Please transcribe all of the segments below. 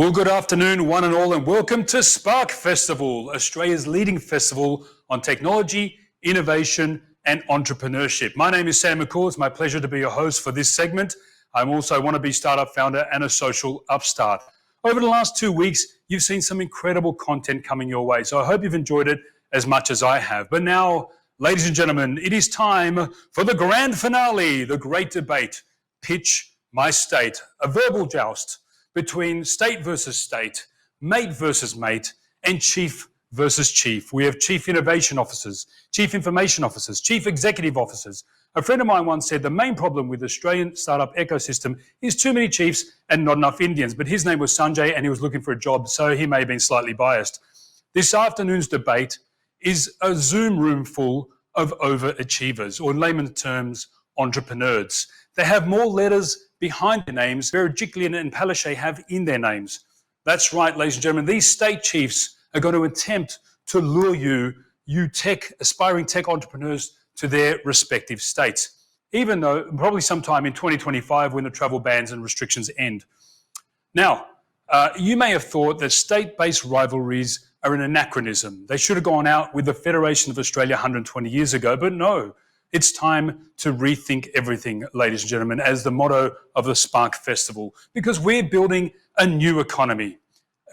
Well, good afternoon, one and all, and welcome to Spark Festival, Australia's leading festival on technology, innovation, and entrepreneurship. My name is Sam McCall. It's my pleasure to be your host for this segment. I'm also a wannabe startup founder and a social upstart. Over the last 2 weeks, you've seen some incredible content coming your way, so I hope you've enjoyed it as much as I have. But now, ladies and gentlemen, it is time for the grand finale, the great debate, Pitch My State, a verbal joust between state versus state, mate versus mate, and chief versus chief. We have chief innovation officers, chief information officers, chief executive officers. A friend of mine once said the main problem with the Australian startup ecosystem is too many chiefs and not enough Indians. But his name was Sanjay and he was looking for a job, so he may have been slightly biased. This afternoon's debate is a Zoom room full of overachievers, or in layman terms, entrepreneurs. They have more letters behind their names Berejiklian and Palaszczuk have in their names. That's right, ladies and gentlemen, these state chiefs are going to attempt to lure you aspiring tech entrepreneurs to their respective states, even though probably sometime in 2025 when the travel bans and restrictions end. Now, you may have thought that state-based rivalries are an anachronism. They should have gone out with the Federation of Australia 120 years ago, but no. It's time to rethink everything, ladies and gentlemen, as the motto of the Spark Festival, because we're building a new economy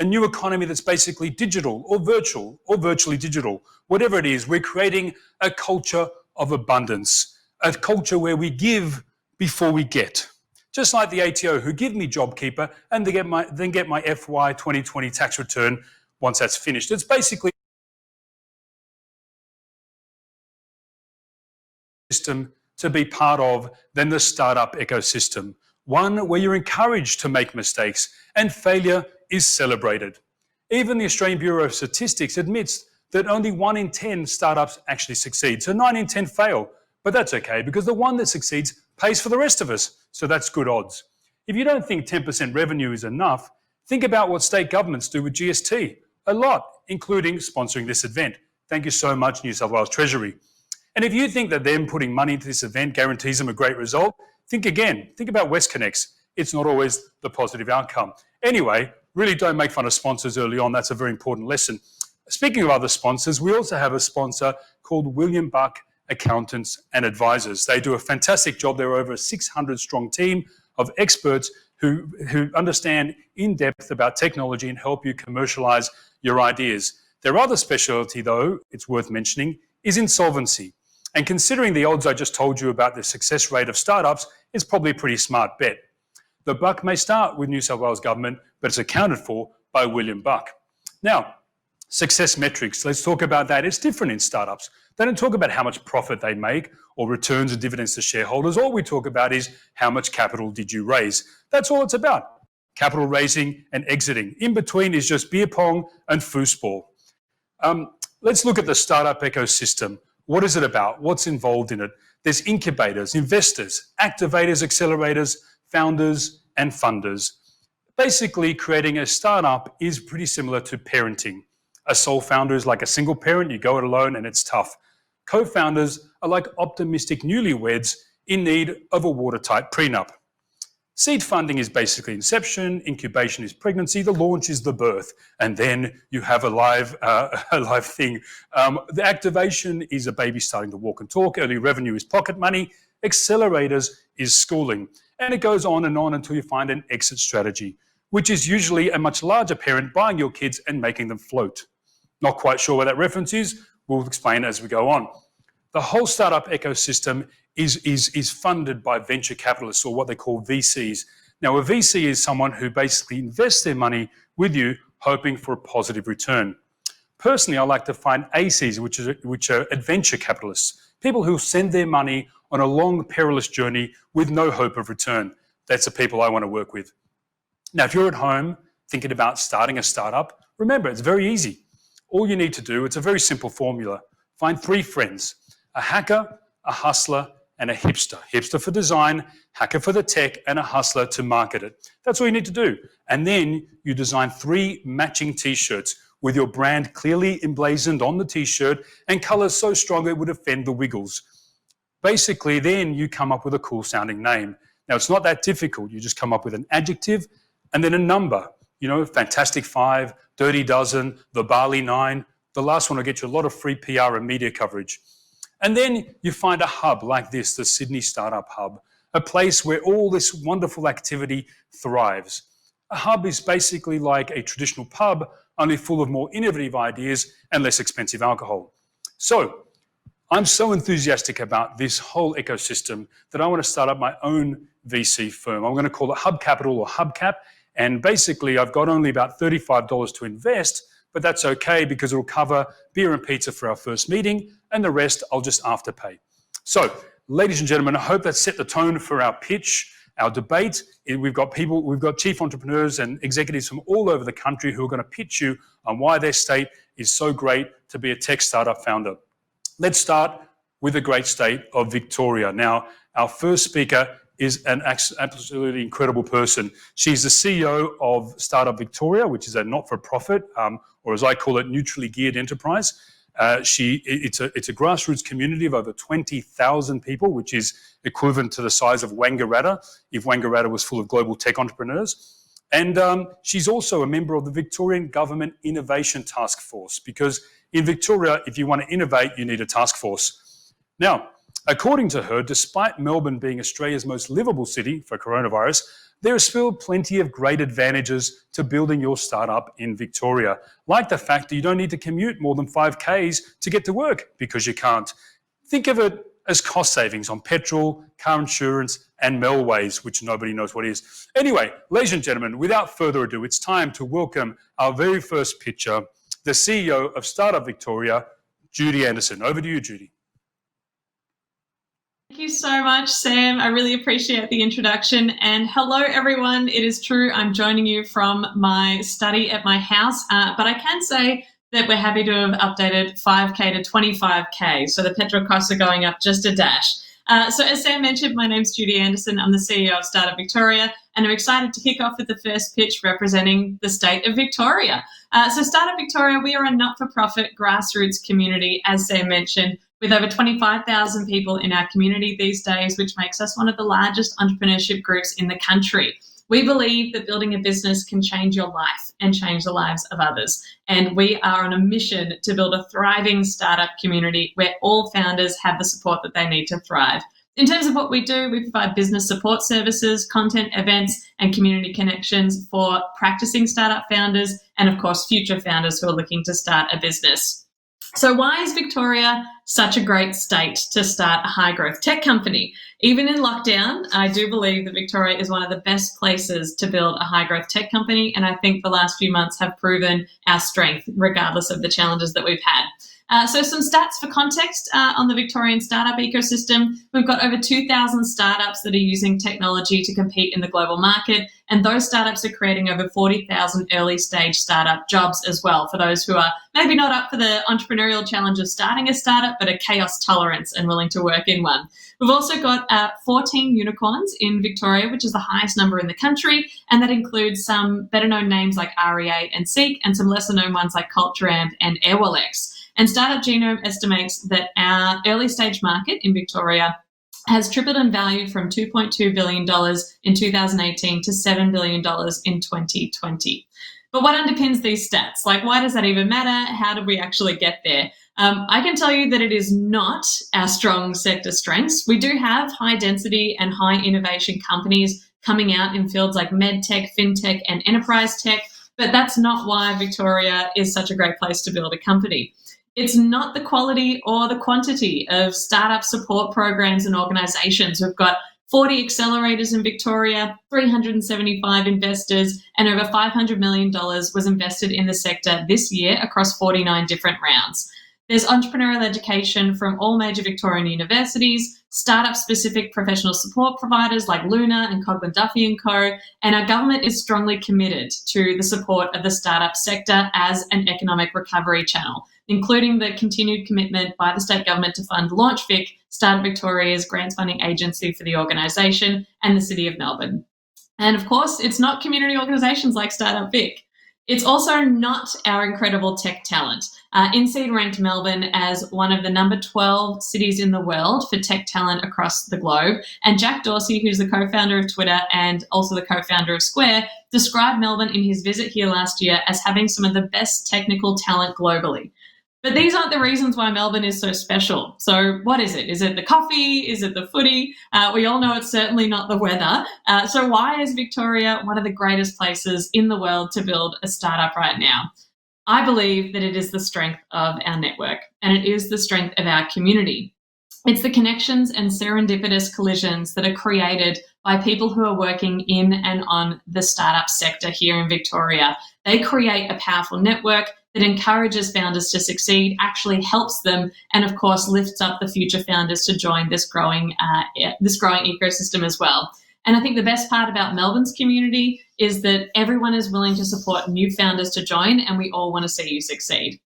that's basically digital or virtual or virtually digital. Whatever it is, we're creating a culture of abundance, a culture where we give before we get. Just like the ATO who give me JobKeeper and then get my FY 2020 tax return once that's finished. It's basically system to be part of than the startup ecosystem, one where you're encouraged to make mistakes and failure is celebrated. Even the Australian Bureau of Statistics admits that only 1 in 10 startups actually succeed, so 9 in 10 fail, but that's okay because the one that succeeds pays for the rest of us, so that's good odds. If you don't think 10% revenue is enough, think about what state governments do with GST, a lot, including sponsoring this event. Thank you so much, New South Wales Treasury. And if you think that them putting money into this event guarantees them a great result, think again. Think about WestConnex. It's not always the positive outcome. Anyway, really don't make fun of sponsors early on. That's a very important lesson. Speaking of other sponsors, we also have a sponsor called William Buck Accountants and Advisors. They do a fantastic job. They're over a 600-strong team of experts who understand in depth about technology and help you commercialize your ideas. Their other specialty, though, it's worth mentioning, is insolvency. And considering the odds I just told you about the success rate of startups, it's probably a pretty smart bet. The buck may start with New South Wales government, but it's accounted for by William Buck. Now, success metrics, let's talk about that. It's different in startups. They don't talk about how much profit they make or returns and dividends to shareholders. All we talk about is how much capital did you raise. That's all it's about. Capital raising and exiting. In between is just beer pong and foosball. Let's look at the startup ecosystem. What is it about? What's involved in it? There's incubators, investors, activators, accelerators, founders, and funders. Basically, creating a startup is pretty similar to parenting. A sole founder is like a single parent. You go it alone and it's tough. Co-founders are like optimistic newlyweds in need of a watertight prenup. Seed funding is basically inception, incubation is pregnancy, the launch is the birth, and then you have a live thing. The activation is a baby starting to walk and talk, early revenue is pocket money, accelerators is schooling, and it goes on until you find an exit strategy, which is usually a much larger parent buying your kids and making them float. Not quite sure where that reference is, we'll explain as we go on. The whole startup ecosystem is funded by venture capitalists, or what they call VCs. Now, a VC is someone who basically invests their money with you, hoping for a positive return. Personally, I like to find ACs, which are adventure capitalists, people who send their money on a long, perilous journey with no hope of return. That's the people I want to work with. Now, if you're at home thinking about starting a startup, remember, it's very easy. All you need to do, it's a very simple formula. Find 3 friends, a hacker, a hustler, and a hipster. Hipster for design, hacker for the tech, and a hustler to market it. That's all you need to do. And then you design 3 matching t-shirts with your brand clearly emblazoned on the t-shirt and colors so strong it would offend the Wiggles. Basically, then you come up with a cool sounding name. Now, it's not that difficult. You just come up with an adjective and then a number. Fantastic Five, Dirty Dozen, the Bali Nine. The last one will get you a lot of free PR and media coverage. And then you find a hub like this, the Sydney Startup Hub, a place where all this wonderful activity thrives. A hub is basically like a traditional pub, only full of more innovative ideas and less expensive alcohol. So I'm so enthusiastic about this whole ecosystem that I want to start up my own VC firm. I'm going to call it Hub Capital or Hubcap. And basically, I've got only about $35 to invest, but that's okay because it'll cover beer and pizza for our first meeting, and the rest I'll just afterpay. So, ladies and gentlemen, I hope that set the tone for our pitch, our debate. We've got chief entrepreneurs and executives from all over the country who are going to pitch you on why their state is so great to be a tech startup founder. Let's start with the great state of Victoria. Now, our first speaker is an absolutely incredible person. She's the CEO of Startup Victoria, which is a not-for-profit, or as I call it, neutrally geared enterprise. It's a grassroots community of over 20,000 people, which is equivalent to the size of Wangaratta, if Wangaratta was full of global tech entrepreneurs. And she's also a member of the Victorian Government Innovation Task Force, because in Victoria, if you want to innovate, you need a task force. Now, according to her, despite Melbourne being Australia's most livable city for coronavirus, there are still plenty of great advantages to building your startup in Victoria, like the fact that you don't need to commute more than 5 Ks to get to work, because you can't. Think of it as cost savings on petrol, car insurance, and Melways, which nobody knows what is. Anyway, ladies and gentlemen, without further ado, it's time to welcome our very first pitcher, the CEO of Startup Victoria, Judy Anderson. Over to you, Judy. Thank you so much, Sam. I really appreciate the introduction. And hello, everyone. It is true, I'm joining you from my study at my house, but I can say that we're happy to have updated 5K to 25K. So the petrol costs are going up just a dash. So as Sam mentioned, my name's Judy Anderson. I'm the CEO of Startup Victoria, and I'm excited to kick off with the first pitch representing the state of Victoria. So Startup Victoria, we are a not-for-profit grassroots community, as Sam mentioned, with over 25,000 people in our community these days, which makes us one of the largest entrepreneurship groups in the country. We believe that building a business can change your life and change the lives of others. And we are on a mission to build a thriving startup community where all founders have the support that they need to thrive. In terms of what we do, we provide business support services, content, events, and community connections for practicing startup founders and, of course, future founders who are looking to start a business. So why is Victoria such a great state to start a high-growth tech company? Even in lockdown, I do believe that Victoria is one of the best places to build a high-growth tech company, and I think the last few months have proven our strength, regardless of the challenges that we've had. So some stats for context on the Victorian startup ecosystem. We've got over 2,000 startups that are using technology to compete in the global market, and those startups are creating over 40,000 early stage startup jobs as well, for those who are maybe not up for the entrepreneurial challenge of starting a startup, but are chaos tolerant and willing to work in one. We've also got 14 unicorns in Victoria, which is the highest number in the country, and that includes some better known names like REA and Seek, and some lesser known ones like CultureAmp and Airwallex. And Startup Genome estimates that our early stage market in Victoria has tripled in value from $2.2 billion in 2018 to $7 billion in 2020. But what underpins these stats? Like, why does that even matter? How did we actually get there? I can tell you that it is not our strong sector strengths. We do have high density and high innovation companies coming out in fields like medtech, fintech, and enterprise tech, but that's not why Victoria is such a great place to build a company. It's not the quality or the quantity of startup support programs and organisations. We've got 40 accelerators in Victoria, 375 investors, and over $500 million was invested in the sector this year across 49 different rounds. There's entrepreneurial education from all major Victorian universities, startup-specific professional support providers like Luna and Coghlan Duffy & Co, and our government is strongly committed to the support of the startup sector as an economic recovery channel, including the continued commitment by the state government to fund LaunchVic, Startup Victoria's grants funding agency for the organisation, and the City of Melbourne. And of course, it's not community organisations like Startup Vic. It's also not our incredible tech talent. INSEAD ranked Melbourne as one of the number 12 cities in the world for tech talent across the globe. And Jack Dorsey, who's the co-founder of Twitter and also the co-founder of Square, described Melbourne in his visit here last year as having some of the best technical talent globally. But these aren't the reasons why Melbourne is so special. So what is it? Is it the coffee? Is it the footy? We all know it's certainly not the weather. So why is Victoria one of the greatest places in the world to build a startup right now? I believe that it is the strength of our network, and it is the strength of our community. It's the connections and serendipitous collisions that are created by people who are working in and on the startup sector here in Victoria. They create a powerful network that encourages founders to succeed, actually helps them, and of course lifts up the future founders to join this growing ecosystem as well. And I think the best part about Melbourne's community is that everyone is willing to support new founders to join, and we all want to see you succeed.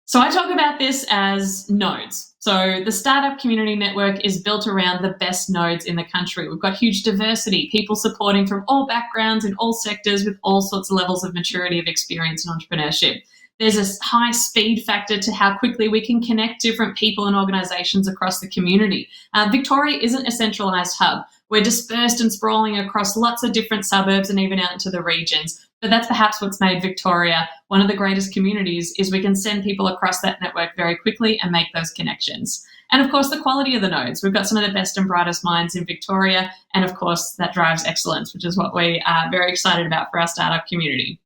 So I talk about this as nodes. So the startup community network is built around the best nodes in the country. We've got huge diversity, people supporting from all backgrounds in all sectors with all sorts of levels of maturity of experience and entrepreneurship. There's a high speed factor to how quickly we can connect different people and organisations across the community. Victoria isn't a centralised hub. We're dispersed and sprawling across lots of different suburbs and even out into the regions. But that's perhaps what's made Victoria one of the greatest communities, is we can send people across that network very quickly and make those connections. And of course, the quality of the nodes. We've got some of the best and brightest minds in Victoria. And of course, that drives excellence, which is what we are very excited about for our startup community.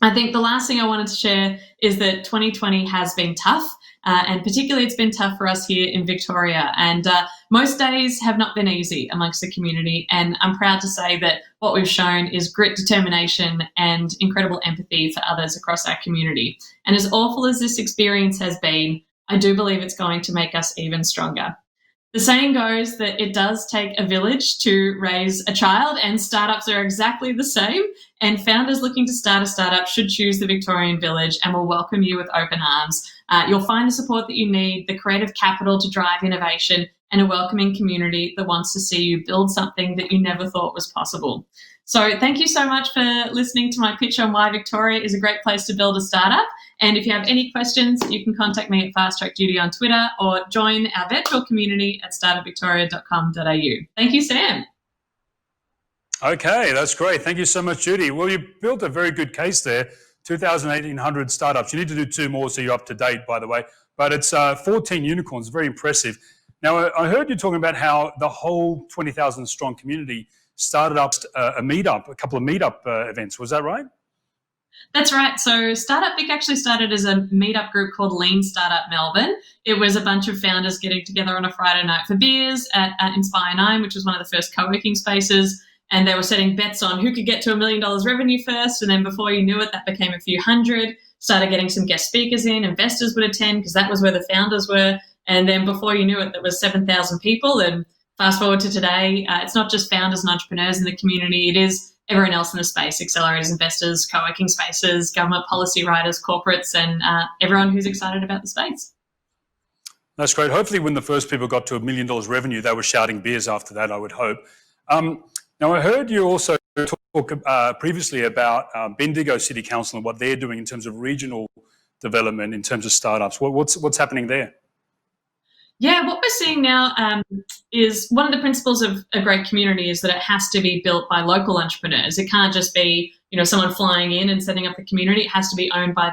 I think the last thing I wanted to share is that 2020 has been tough, and particularly it's been tough for us here in Victoria. And most days have not been easy amongst the community. And I'm proud to say that what we've shown is grit, determination, and incredible empathy for others across our community. And as awful as this experience has been, I do believe it's going to make us even stronger. The saying goes that it does take a village to raise a child, and startups are exactly the same. And founders looking to start a startup should choose the Victorian Village, and will welcome you with open arms. You'll find the support that you need, the creative capital to drive innovation, and a welcoming community that wants to see you build something that you never thought was possible. So thank you so much for listening to my pitch on why Victoria is a great place to build a startup. And if you have any questions, you can contact me at Fast Track Duty on Twitter, or join our virtual community at startupvictoria.com.au. Thank you, Sam. Okay, that's great. Thank you so much, Judy. Well, you built a very good case there. 1,800 startups. You need to do 2 more so you're up to date, by the way. But it's 14 unicorns, very impressive. Now, I heard you talking about how the whole 20,000 strong community started up a couple of meetup events. Was that right? That's right. So Startup Vic actually started as a meetup group called Lean Startup Melbourne. It was a bunch of founders getting together on a Friday night for beers at Inspire 9, which was one of the first co-working spaces. And they were setting bets on who could get to $1 million revenue first. And then before you knew it, that became a few hundred. Started getting some guest speakers in. Investors would attend because that was where the founders were. And then before you knew it, there was 7,000 people. And fast forward to today, it's not just founders and entrepreneurs in the community. It is everyone else in the space: accelerators, investors, co-working spaces, government policy writers, corporates, and everyone who's excited about the space. That's great. Hopefully when the first people got to $1 million revenue, they were shouting beers after that, I would hope. Now, I heard you also talk previously about Bendigo City Council and what they're doing in terms of regional development, in terms of startups. What's happening there? Yeah, what we're seeing now is one of the principles of a great community is that it has to be built by local entrepreneurs. It can't just be, someone flying in and setting up the community. It has to be owned by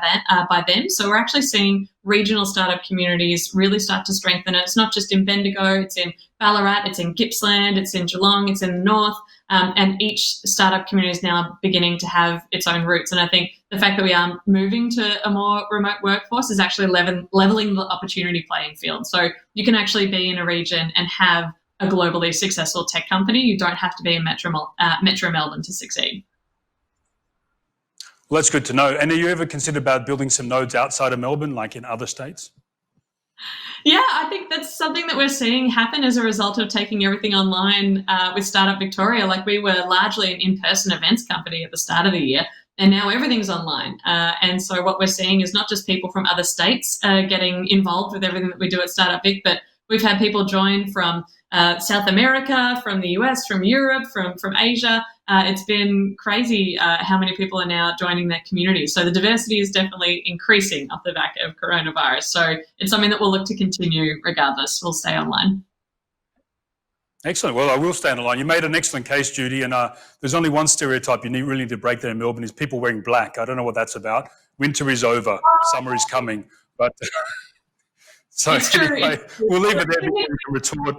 them. So we're actually seeing regional startup communities really start to strengthen it. It's not just in Bendigo, it's in Ballarat, it's in Gippsland, it's in Geelong, it's in the north, and each startup community is now beginning to have its own roots. And I think the fact that we are moving to a more remote workforce is actually leveling the opportunity playing field. So you can actually be in a region and have a globally successful tech company. You don't have to be in Metro Melbourne to succeed. Well, that's good to know. And are you ever considered about building some nodes outside of Melbourne, like in other states? Yeah, I think that's something that we're seeing happen as a result of taking everything online with Startup Victoria. Like, we were largely an in-person events company at the start of the year, and now everything's online. And so what we're seeing is not just people from other states getting involved with everything that we do at Startup Vic, but we've had people join from South America, from the US, from Europe, from Asia, it's been crazy how many people are now joining that community. So the diversity is definitely increasing off the back of coronavirus. So it's something that we'll look to continue regardless. We'll stay online. Excellent. Well, I will stay on the line. You made an excellent case, Judy, and there's only one stereotype you really need to break there in Melbourne is people wearing black. I don't know what that's about. Winter is over. Summer is coming. But so It's anyway, true. we'll leave it there before we can retort.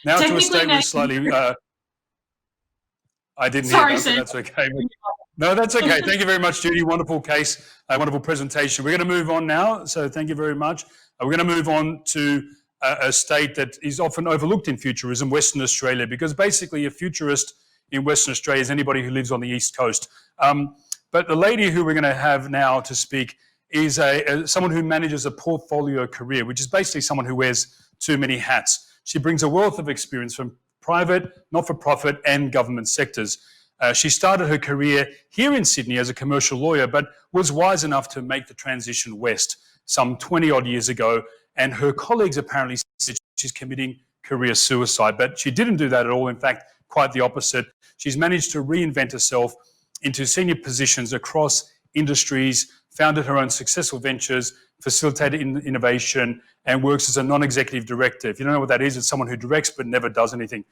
Now to a state with slightly... I didn't hear that, but that's okay. No, that's okay. Thank you very much, Judy. Wonderful case, wonderful presentation. We're going to move on now. So thank you very much. We're going to move on to a state that is often overlooked in futurism, Western Australia, because basically a futurist in Western Australia is anybody who lives on the East Coast. But the lady who we're going to have now to speak is someone who manages a portfolio career, which is basically someone who wears too many hats. She brings a wealth of experience from private, not-for-profit and government sectors. She started her career here in Sydney as a commercial lawyer, but was wise enough to make the transition west some 20-odd years ago, and her colleagues apparently said she's committing career suicide, but she didn't do that at all. In fact, quite the opposite. She's managed to reinvent herself into senior positions across industries, founded her own successful ventures, facilitated innovation, and works as a non-executive director. If you don't know what that is, it's someone who directs but never does anything.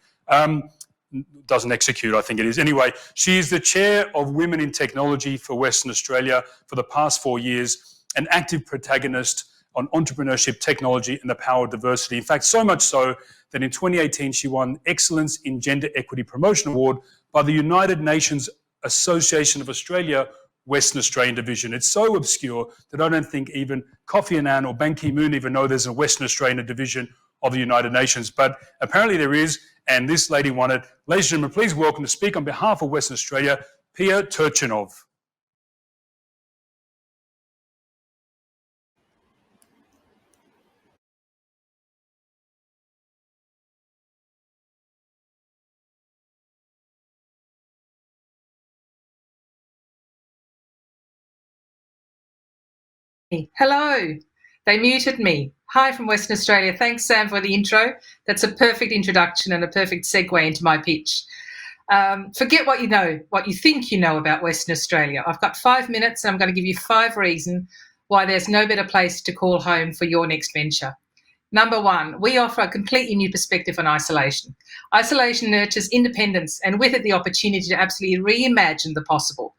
Doesn't execute, I think it is. Anyway, she is the chair of Women in Technology for Western Australia for the past 4 years, an active protagonist on entrepreneurship, technology, and the power of diversity. In fact, so much so that in 2018, she won Excellence in Gender Equity Promotion Award by the United Nations Association of Australia Western Australian Division. It's so obscure that I don't think even Kofi Annan or Ban Ki-moon even know there's a Western Australian division of the United Nations, but apparently there is, and this lady won it. Ladies and gentlemen, please welcome to speak on behalf of Western Australia, Pia Turchinov. Hello. They muted me. Hi from Western Australia. Thanks, Sam, for the intro. That's a perfect introduction and a perfect segue into my pitch. Forget what you know, what you think you know about Western Australia. I've got 5 minutes and I'm going to give you 5 reasons why there's no better place to call home for your next venture. Number 1, we offer a completely new perspective on isolation. Isolation nurtures independence and with it the opportunity to absolutely reimagine the possible.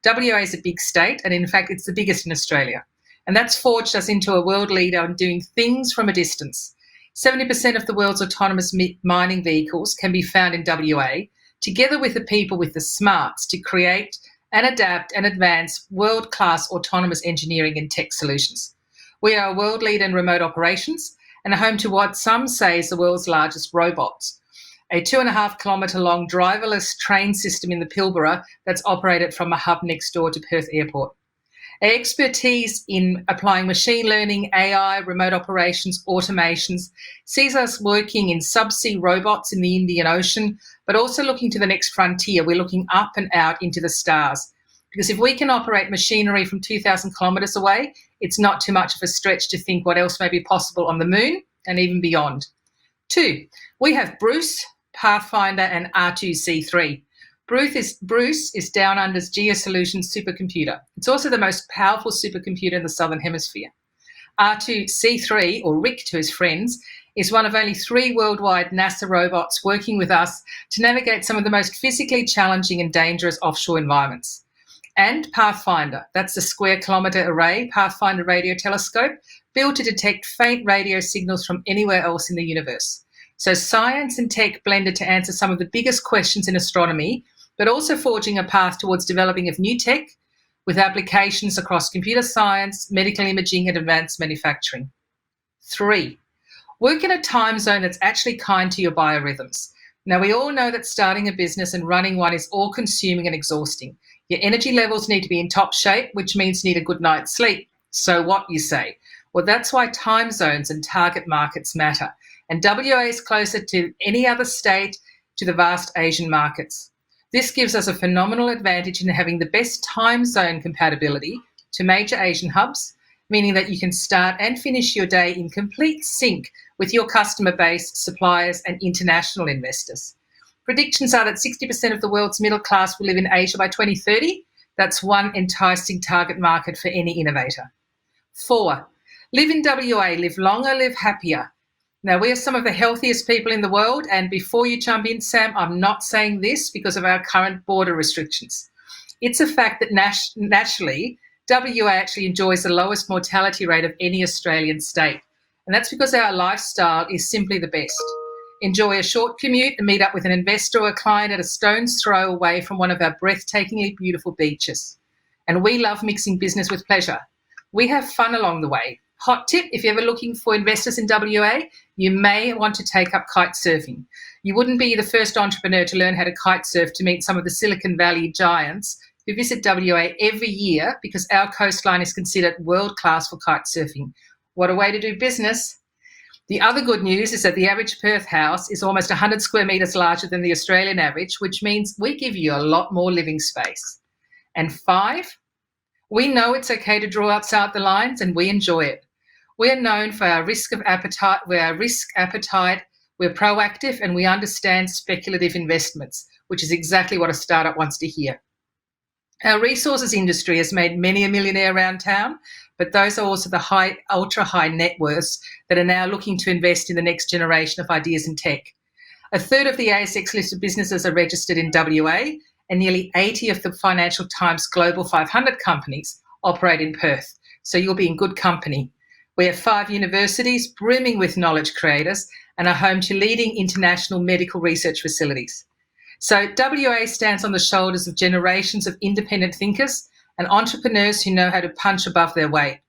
WA is a big state and in fact it's the biggest in Australia. And that's forged us into a world leader in doing things from a distance. 70% of the world's autonomous mining vehicles can be found in WA, together with the people with the smarts to create and adapt and advance world-class autonomous engineering and tech solutions. We are a world leader in remote operations and are home to what some say is the world's largest robots. A 2.5 kilometre long driverless train system in the Pilbara that's operated from a hub next door to Perth Airport. Our expertise in applying machine learning, AI, remote operations, automations sees us working in subsea robots in the Indian Ocean, but also looking to the next frontier. We're looking up and out into the stars. Because if we can operate machinery from 2,000 kilometres away, it's not too much of a stretch to think what else may be possible on the moon and even beyond. 2, we have Bruce, Pathfinder and R2C3. Bruce is Down Under's Geosolutions supercomputer. It's also the most powerful supercomputer in the Southern Hemisphere. R2C3, or Rick to his friends, is one of only 3 worldwide NASA robots working with us to navigate some of the most physically challenging and dangerous offshore environments. And Pathfinder, that's the square kilometre array Pathfinder radio telescope built to detect faint radio signals from anywhere else in the universe. So science and tech blended to answer some of the biggest questions in astronomy, but also forging a path towards developing of new tech with applications across computer science, medical imaging, and advanced manufacturing. 3, work in a time zone that's actually kind to your biorhythms. Now, we all know that starting a business and running one is all-consuming and exhausting. Your energy levels need to be in top shape, which means you need a good night's sleep. So what, you say? Well, that's why time zones and target markets matter. And WA is closer to any other state to the vast Asian markets. This gives us a phenomenal advantage in having the best time zone compatibility to major Asian hubs, meaning that you can start and finish your day in complete sync with your customer base, suppliers, and international investors. For Predictions are that 60% of the world's middle class will live in Asia by 2030. That's one enticing target market for any innovator. 4, live in WA, live longer, live happier. Now, we are some of the healthiest people in the world, and before you jump in, Sam, I'm not saying this because of our current border restrictions. It's a fact that naturally, WA actually enjoys the lowest mortality rate of any Australian state, and that's because our lifestyle is simply the best. Enjoy a short commute and meet up with an investor or a client at a stone's throw away from one of our breathtakingly beautiful beaches. And we love mixing business with pleasure. We have fun along the way. Hot tip, if you're ever looking for investors in WA, you may want to take up kite surfing. You wouldn't be the first entrepreneur to learn how to kite surf to meet some of the Silicon Valley giants who visit WA every year because our coastline is considered world-class for kite surfing. What a way to do business. The other good news is that the average Perth house is almost 100 square metres larger than the Australian average, which means we give you a lot more living space. And 5, we know it's okay to draw outside the lines and we enjoy it. We are known for our risk appetite, we're proactive, and we understand speculative investments, which is exactly what a startup wants to hear. Our resources industry has made many a millionaire around town, but those are also the ultra high net worths that are now looking to invest in the next generation of ideas in tech. A third of the ASX listed businesses are registered in WA, and nearly 80 of the Financial Times Global 500 companies operate in Perth. So you'll be in good company. We have 5 universities brimming with knowledge creators and are home to leading international medical research facilities. So WA stands on the shoulders of generations of independent thinkers and entrepreneurs who know how to punch above their weight.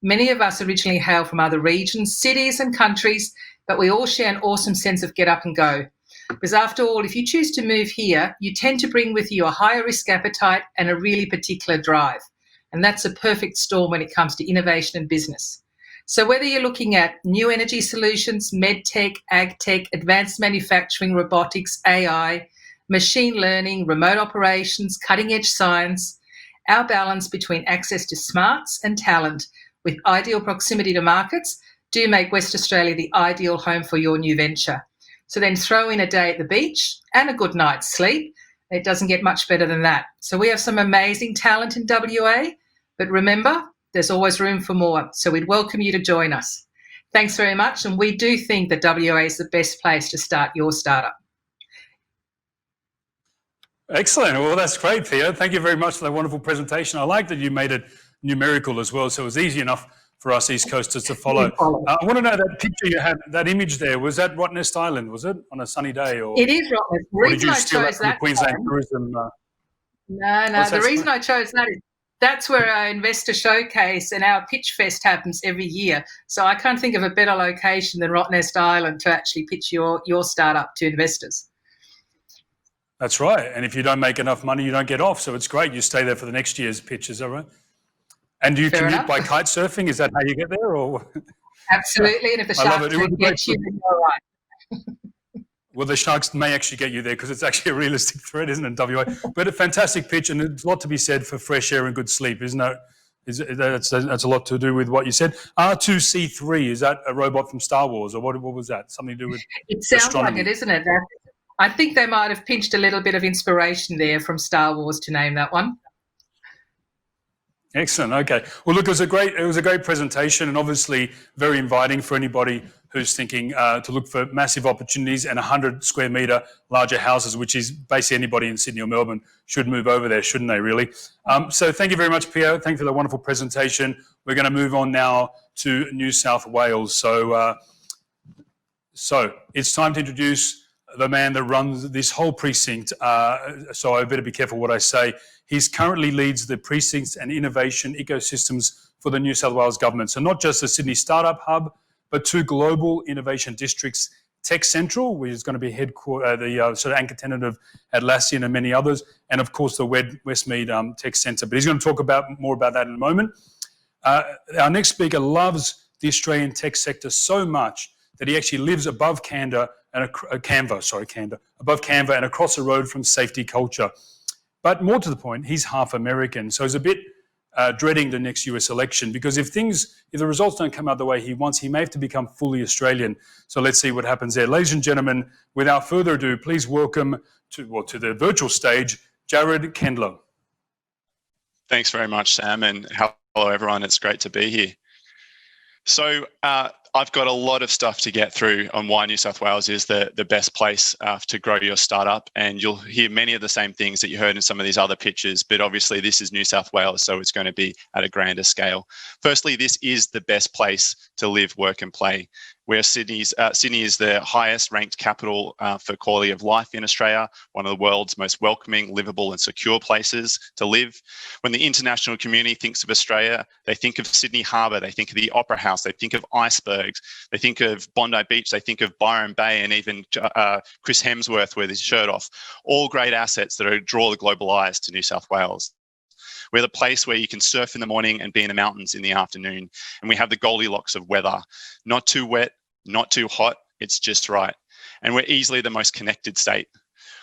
Many of us originally hail from other regions, cities and countries, but we all share an awesome sense of get up and go. Because after all, if you choose to move here, you tend to bring with you a higher risk appetite and a really particular drive. And that's a perfect storm when it comes to innovation and business. So whether you're looking at new energy solutions, med tech, ag tech, advanced manufacturing, robotics, AI, machine learning, remote operations, cutting edge science, our balance between access to smarts and talent with ideal proximity to markets do make West Australia the ideal home for your new venture. So then throw in a day at the beach and a good night's sleep. It doesn't get much better than that. So we have some amazing talent in WA, but remember, there's always room for more. So we'd welcome you to join us. Thanks very much. And we do think that WA is the best place to start your startup. Excellent. Well, that's great, Pia. Thank you very much for that wonderful presentation. I like that you made it numerical as well, so it was easy enough for us East Coasters to follow. I want to know that picture you had, that image there, was that Rottnest Island, was it, on a sunny day? Or, it is Rottnest. The reason I chose that Queensland Tourism? No. The reason I chose that is that's where our investor showcase and our pitch fest happens every year. So I can't think of a better location than Rottnest Island to actually pitch your startup to investors. That's right. And if you don't make enough money, you don't get off. So it's great. You stay there for the next year's pitch, is that right? And do you commute by kite surfing? Is that how you get there? Or absolutely. And if the sharks get you, then you're right. Well, the sharks may actually get you there because it's actually a realistic threat, isn't it, WA? But a fantastic pitch, and there's a lot to be said for fresh air and good sleep, isn't it? That's a lot to do with what you said. R2C3, is that a robot from Star Wars, or what was that? Something to do with it sounds astronomy? Like it, isn't it? I think they might have pinched a little bit of inspiration there from Star Wars to name that one. Excellent. Okay. Well, look, it was a great presentation, and obviously very inviting for anybody who's thinking to look for massive opportunities and 100 square metre larger houses, which is basically anybody in Sydney or Melbourne should move over there, shouldn't they, really? So thank you very much, Pierre. Thank you for the wonderful presentation. We're going to move on now to New South Wales. So it's time to introduce the man that runs this whole precinct. So I better be careful what I say. He currently leads the precincts and innovation ecosystems for the New South Wales government. So not just the Sydney Startup Hub, but 2 global innovation districts, Tech Central, which is going to be the sort of anchor tenant of Atlassian and many others, and of course the Westmead Tech Centre. But he's going to talk more about that in a moment. Our next speaker loves the Australian tech sector so much that he actually lives above Canva and across the road from Safety Culture. But more to the point, he's half American, so he's a bit dreading the next US election, because if the results don't come out the way he wants, he may have to become fully Australian. So let's see what happens there. Ladies and gentlemen, without further ado, please welcome to the virtual stage, Jared Kendler. Thanks very much, Sam, and hello everyone. It's great to be here. So I've got a lot of stuff to get through on why New South Wales is the best place to grow your startup, and you'll hear many of the same things that you heard in some of these other pitches, but obviously this is New South Wales, so it's going to be at a grander scale. Firstly, this is the best place to live, work and play. Where Sydney is the highest ranked capital for quality of life in Australia, one of the world's most welcoming, livable and secure places to live. When the international community thinks of Australia, they think of Sydney Harbour, they think of the Opera House, they think of icebergs, they think of Bondi Beach, they think of Byron Bay, and even Chris Hemsworth with his shirt off. All great assets that draw the global eyes to New South Wales. We're the place where you can surf in the morning and be in the mountains in the afternoon. And we have the Goldilocks of weather. Not too wet, not too hot, it's just right. And we're easily the most connected state.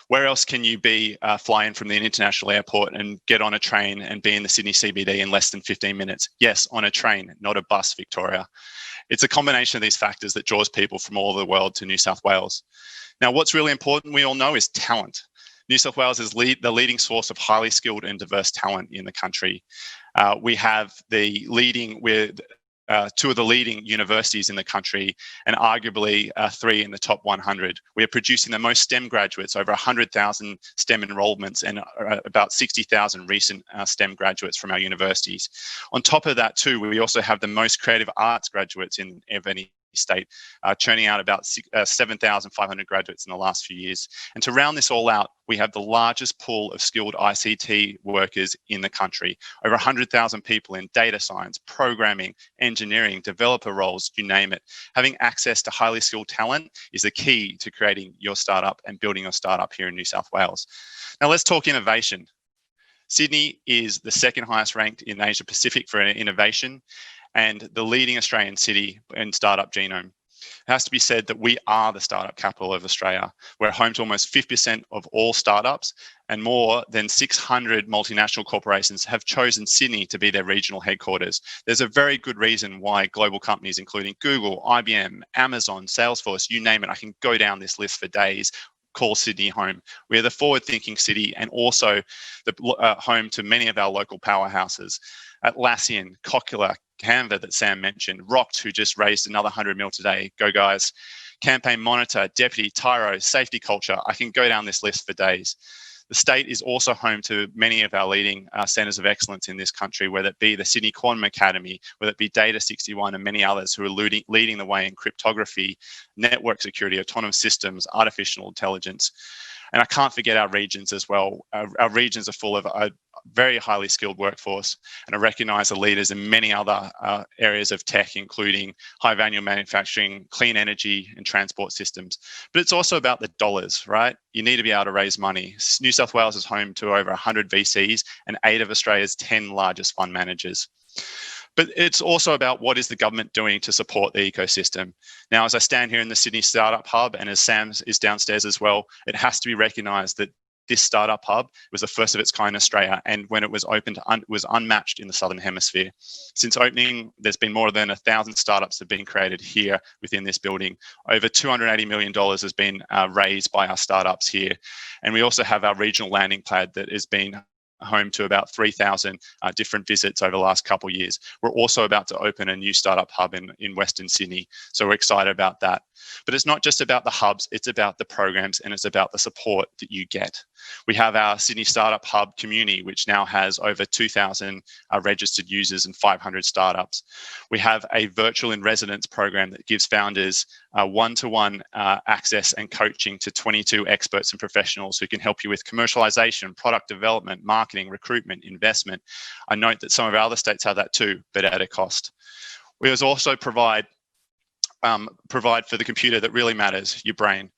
Where else can you be fly in from the international airport and get on a train and be in the Sydney CBD in less than 15 minutes? Yes, on a train, not a bus, Victoria. It's a combination of these factors that draws people from all over the world to New South Wales. Now, what's really important, we all know, is talent. New South Wales is the leading source of highly skilled and diverse talent in the country. We have two of the leading universities in the country, and arguably 3 in the top 100. We are producing the most STEM graduates, over 100,000 STEM enrollments, and about 60,000 recent STEM graduates from our universities. On top of that too, we also have the most creative arts graduates of any state, churning out about 7,500 graduates in the last few years. And to round this all out, we have the largest pool of skilled ICT workers in the country. Over 100,000 people in data science, programming, engineering, developer roles, you name it. Having access to highly skilled talent is the key to creating your startup and building your startup here in New South Wales. Now let's talk innovation. Sydney is the second highest ranked in Asia Pacific for innovation, and the leading Australian city in startup genome. It has to be said that we are the startup capital of Australia. We're home to almost 50% of all startups, and more than 600 multinational corporations have chosen Sydney to be their regional headquarters. There's a very good reason why global companies, including Google, IBM, Amazon, Salesforce, you name it, I can go down this list for days, call Sydney home. We're the forward-thinking city, and also the home to many of our local powerhouses. Atlassian, Cochlear, Canva that Sam mentioned, Rocked, who just raised another 100 mil today. Go guys. Campaign Monitor, Deputy, Tyro, Safety Culture. I can go down this list for days. The state is also home to many of our leading centres of excellence in this country, whether it be the Sydney Quantum Academy, whether it be Data 61 and many others who are leading the way in cryptography, network security, autonomous systems, artificial intelligence. And I can't forget our regions as well. Our regions are full of a very highly skilled workforce, and I recognise the leaders in many other areas of tech, including high value manufacturing, clean energy and transport systems. But it's also about the dollars, right? You need to be able to raise money. New South Wales is home to over 100 VCs and 8 of Australia's 10 largest fund managers. But it's also about what is the government doing to support the ecosystem. Now, as I stand here in the Sydney Startup Hub, and as Sam is downstairs as well, it has to be recognised that this startup hub was the first of its kind in Australia, and when it was opened, was unmatched in the Southern Hemisphere. Since opening, there's been more than 1,000 startups that have been created here within this building. Over $280 million has been raised by our startups here. And we also have our regional landing pad that has been home to about 3,000 different visits over the last couple of years. We're also about to open a new startup hub in Western Sydney, so we're excited about that. But it's not just about the hubs, it's about the programs, and it's about the support that you get. We have our Sydney Startup Hub community, which now has over 2,000 registered users and 500 startups. We have a virtual in residence program that gives founders one-to-one access and coaching to 22 experts and professionals who can help you with commercialization, product development, marketing, recruitment, investment. I note that some of our other states have that too, but at a cost. We also provide for the computer that really matters, your brain.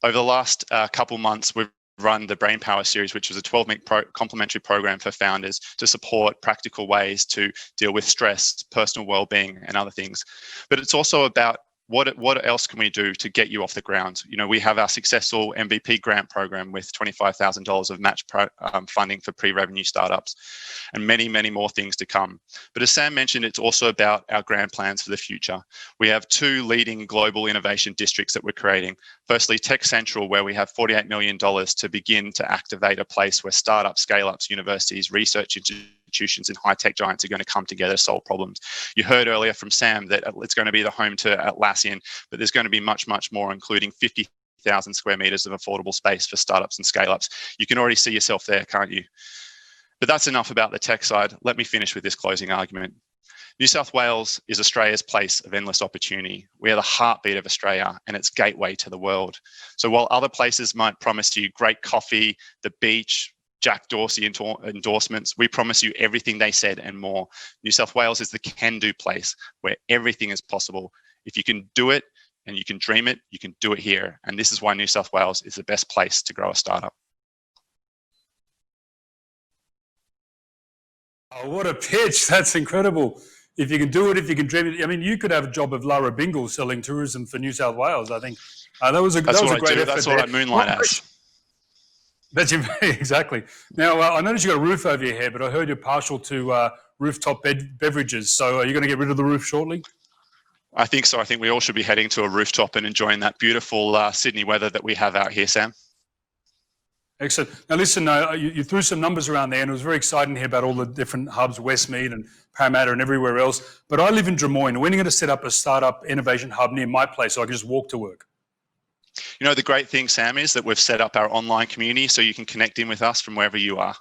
Over the last couple months, we've run the Brain Power series, which was a 12-week complimentary program for founders to support practical ways to deal with stress, personal well-being, and other things. But it's also about what else can we do to get you off the ground? You know, we have our successful MVP grant program with $25,000 of match funding for pre-revenue startups, and many, many more things to come. But as Sam mentioned, it's also about our grand plans for the future. We have 2 leading global innovation districts that we're creating. Firstly, Tech Central, where we have $48 million to begin to activate a place where startups, scale-ups, universities, research institutions and high-tech giants are going to come together to solve problems. You heard earlier from Sam that it's going to be the home to Atlassian, but there's going to be much, much more, including 50,000 square meters of affordable space for startups and scale-ups. You can already see yourself there, can't you? But that's enough about the tech side. Let me finish with this closing argument. New South Wales is Australia's place of endless opportunity. We are the heartbeat of Australia and its gateway to the world. So while other places might promise you great coffee, the beach, Jack Dorsey endorsements, we promise you everything they said and more. New South Wales is the can-do place where everything is possible. If you can do it and you can dream it, you can do it here. And this is why New South Wales is the best place to grow a startup. Oh, what a pitch. That's incredible. If you can do it, if you can dream it. I mean, you could have a job of Lara Bingle selling tourism for New South Wales, I think. That was a great effort. That's what I moonlight as. That's exactly. Now, I noticed you got a roof over your head, but I heard you're partial to rooftop beverages. So are you going to get rid of the roof shortly? I think so. I think we all should be heading to a rooftop and enjoying that beautiful Sydney weather that we have out here, Sam. Excellent. Now, listen, you threw some numbers around there, and it was very exciting to hear about all the different hubs, Westmead and Parramatta and everywhere else. But I live in Drummoyne. When are you going to set up a startup innovation hub near my place so I can just walk to work? You know, the great thing, Sam, is that we've set up our online community so you can connect in with us from wherever you are.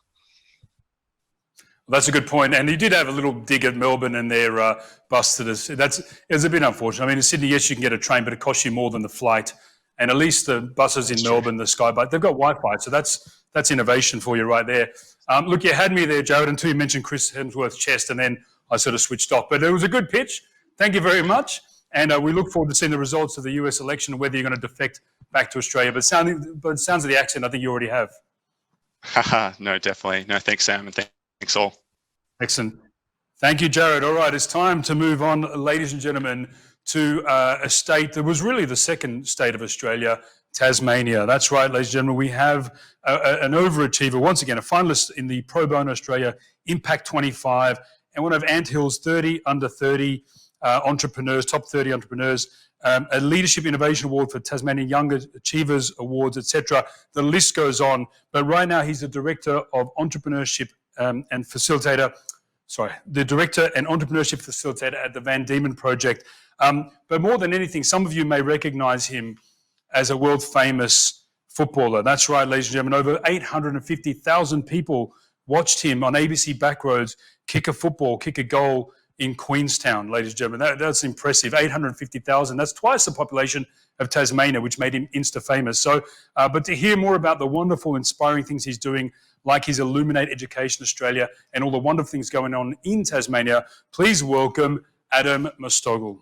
Well, that's a good point. And you did have a little dig at Melbourne and their busted us. It's a bit unfortunate. I mean, in Sydney, yes, you can get a train, but it costs you more than the flight. And at least the buses in Melbourne, the Skybike, they've got Wi-Fi. So that's innovation for you right there. Look, you had me there, Jared, until you mentioned Chris Hemsworth's chest, and then I sort of switched off. But it was a good pitch. Thank you very much. And we look forward to seeing the results of the US election, whether you're going to defect back to Australia. But it sounds of the accent, I think you already have. No, definitely. No, thanks, Sam, and thanks all. Excellent. Thank you, Jared. All right, it's time to move on, ladies and gentlemen, to a state that was really the second state of Australia, Tasmania. That's right, ladies and gentlemen. We have an overachiever, once again, a finalist in the Pro Bono Australia Impact 25, and one of Anthill's 30 under 30 entrepreneurs, top 30 entrepreneurs, a Leadership Innovation Award for Tasmanian Young Achievers Awards, etc. The list goes on. But right now, he's the Director of Entrepreneurship and Facilitator. The Director and Entrepreneurship Facilitator at the Van Diemen Project. But more than anything, some of you may recognize him as a world famous footballer. That's right, ladies and gentlemen. Over 850,000 people watched him on ABC Backroads kick a goal in Queenstown, ladies and gentlemen. That's impressive. 850,000. That's twice the population of Tasmania, which made him insta-famous. So, but to hear more about the wonderful, inspiring things he's doing, like his Illuminate Education Australia and all the wonderful things going on in Tasmania, please welcome Adam Mostogel.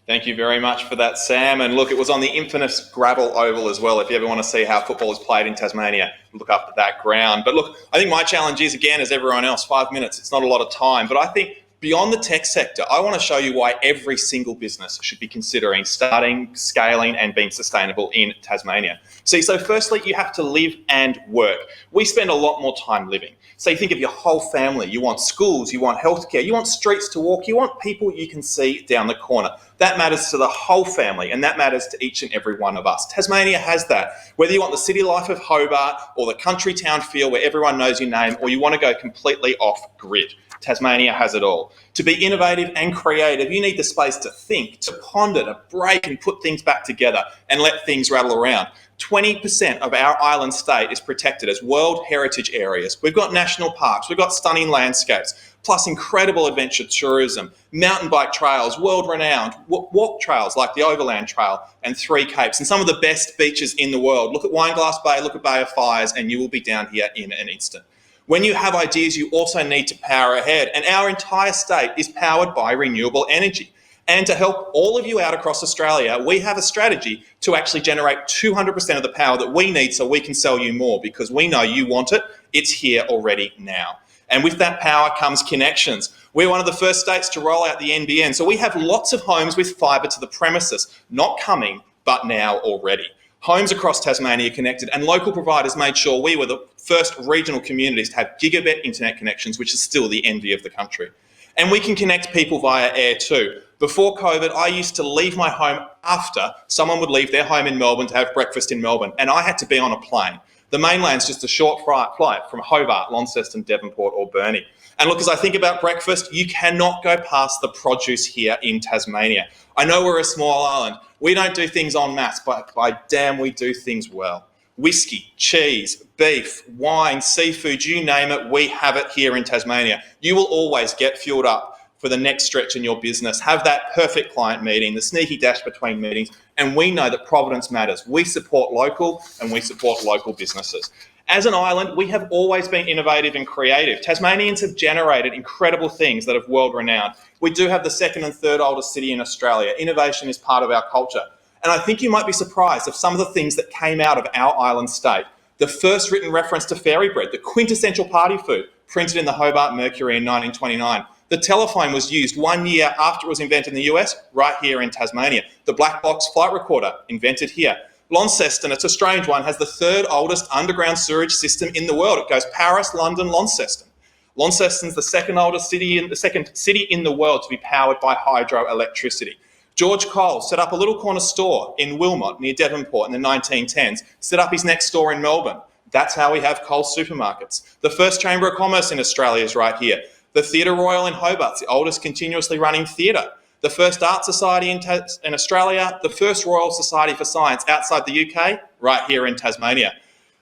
Thank you very much for that, Sam. And look, it was on the infamous gravel oval as well. If you ever want to see how football is played in Tasmania, look up at that ground. But look, I think my challenge is, again, as everyone else, 5 minutes. It's not a lot of time. But I think beyond the tech sector, I want to show you why every single business should be considering starting, scaling, and being sustainable in Tasmania. See, so firstly, you have to live and work. We spend a lot more time living. So you think of your whole family. You want schools, you want healthcare, you want streets to walk, you want people you can see down the corner. That matters to the whole family, and that matters to each and every one of us. Tasmania has that. Whether you want the city life of Hobart or the country town feel where everyone knows your name, or you want to go completely off grid, Tasmania has it all. To be innovative and creative, you need the space to think, to ponder, to break and put things back together and let things rattle around. 20% of our island state is protected as World Heritage Areas. We've got national parks, we've got stunning landscapes, plus incredible adventure tourism, mountain bike trails, world-renowned walk trails like the Overland Trail and Three Capes, and some of the best beaches in the world. Look at Wineglass Bay, look at Bay of Fires, and you will be down here in an instant. When you have ideas, you also need to power ahead, and our entire state is powered by renewable energy. And to help all of you out across Australia, we have a strategy to actually generate 200% of the power that we need so we can sell you more, because we know you want it. It's here already now. And with that power comes connections. We're one of the first states to roll out the NBN. So we have lots of homes with fibre to the premises, not coming, but now already. Homes across Tasmania connected, and local providers made sure we were the first regional communities to have gigabit internet connections, which is still the envy of the country. And we can connect people via air too. Before COVID, I used to leave my home after someone would leave their home in Melbourne to have breakfast in Melbourne, and I had to be on a plane. The mainland's just a short flight from Hobart, Launceston, Devonport or Burnie. And look, as I think about breakfast, you cannot go past the produce here in Tasmania. I know we're a small island. We don't do things en masse, but by damn we do things well. Whiskey, cheese, beef, wine, seafood, you name it, we have it here in Tasmania. You will always get fueled up for the next stretch in your business. Have that perfect client meeting, the sneaky dash between meetings, and we know that Providence matters. We support local and we support local businesses. As an island, we have always been innovative and creative. Tasmanians have generated incredible things that are world-renowned. We do have the second and third oldest city in Australia. Innovation is part of our culture. And I think you might be surprised of some of the things that came out of our island state. The first written reference to fairy bread, the quintessential party food, printed in the Hobart Mercury in 1929. The telephone was used 1 year after it was invented in the US, right here in Tasmania. The black box flight recorder, invented here. Launceston, it's a strange one, has the third oldest underground sewerage system in the world. It goes Paris, London, Launceston. Launceston's the second city in the world to be powered by hydroelectricity. George Cole set up a little corner store in Wilmot near Devonport in the 1910s, set up his next store in Melbourne. That's how we have Cole supermarkets. The first Chamber of Commerce in Australia is right here. The Theatre Royal in Hobart's the oldest continuously running theatre. The first art society in Australia, the first Royal Society for Science outside the UK, right here in Tasmania.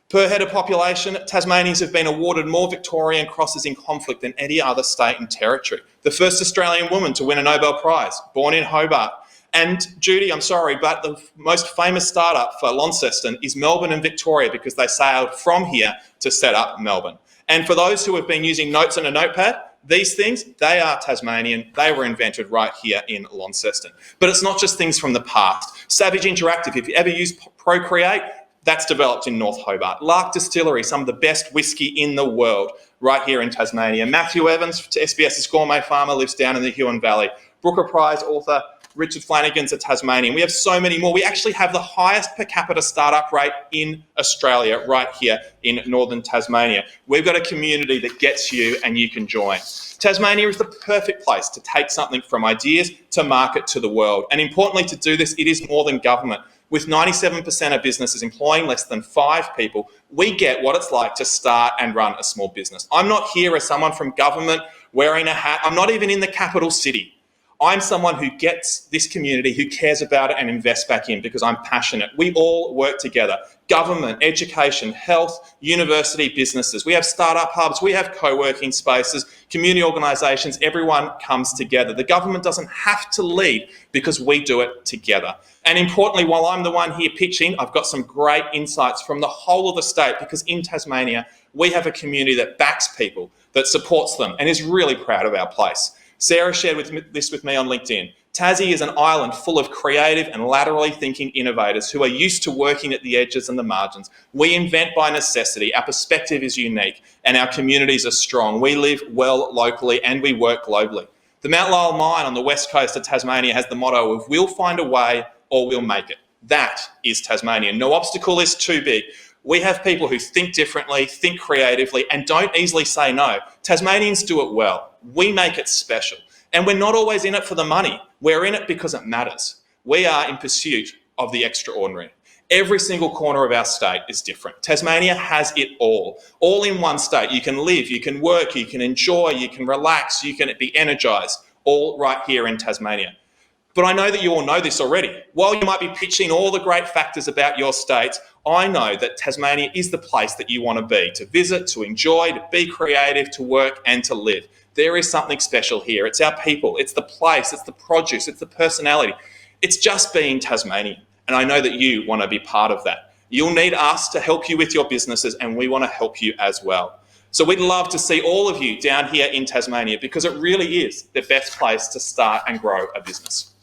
Per head of population, Tasmanians have been awarded more Victorian Crosses in conflict than any other state and territory. The first Australian woman to win a Nobel Prize, born in Hobart. And Judy, I'm sorry, but the most famous startup for Launceston is Melbourne and Victoria because they sailed from here to set up Melbourne. And for those who have been using notes on a notepad, these things, they are Tasmanian. They were invented right here in Launceston. But it's not just things from the past. Savage Interactive, if you ever use Procreate, that's developed in North Hobart. Lark Distillery, some of the best whiskey in the world, right here in Tasmania. Matthew Evans, SBS's gourmet farmer, lives down in the Huon Valley. Booker Prize author Richard Flanagan's a Tasmanian. We have so many more. We actually have the highest per capita startup rate in Australia right here in northern Tasmania. We've got a community that gets you and you can join. Tasmania is the perfect place to take something from ideas to market to the world. And importantly, to do this, it is more than government. With 97% of businesses employing less than 5 people, we get what it's like to start and run a small business. I'm not here as someone from government wearing a hat. I'm not even in the capital city. I'm someone who gets this community, who cares about it and invests back in because I'm passionate. We all work together. Government, education, health, university, businesses. We have startup hubs, we have co-working spaces, community organisations, everyone comes together. The government doesn't have to lead because we do it together. And importantly, while I'm the one here pitching, I've got some great insights from the whole of the state because in Tasmania, we have a community that backs people, that supports them and is really proud of our place. Sarah shared this with me on LinkedIn. Tassie is an island full of creative and laterally thinking innovators who are used to working at the edges and the margins. We invent by necessity. Our perspective is unique and our communities are strong. We live well locally and we work globally. The Mount Lyell mine on the west coast of Tasmania has the motto of we'll find a way or we'll make it. That is Tasmania. No obstacle is too big. We have people who think differently, think creatively, and don't easily say no. Tasmanians do it well. We make it special. And we're not always in it for the money. We're in it because it matters. We are in pursuit of the extraordinary. Every single corner of our state is different. Tasmania has it all in one state. You can live, you can work, you can enjoy, you can relax, you can be energised, all right here in Tasmania. But I know that you all know this already. While you might be pitching all the great factors about your states, I know that Tasmania is the place that you want to be, to visit, to enjoy, to be creative, to work and to live. There is something special here. It's our people, it's the place, it's the produce, it's the personality. It's just being Tasmanian. And I know that you want to be part of that. You'll need us to help you with your businesses and we want to help you as well. So we'd love to see all of you down here in Tasmania because it really is the best place to start and grow a business.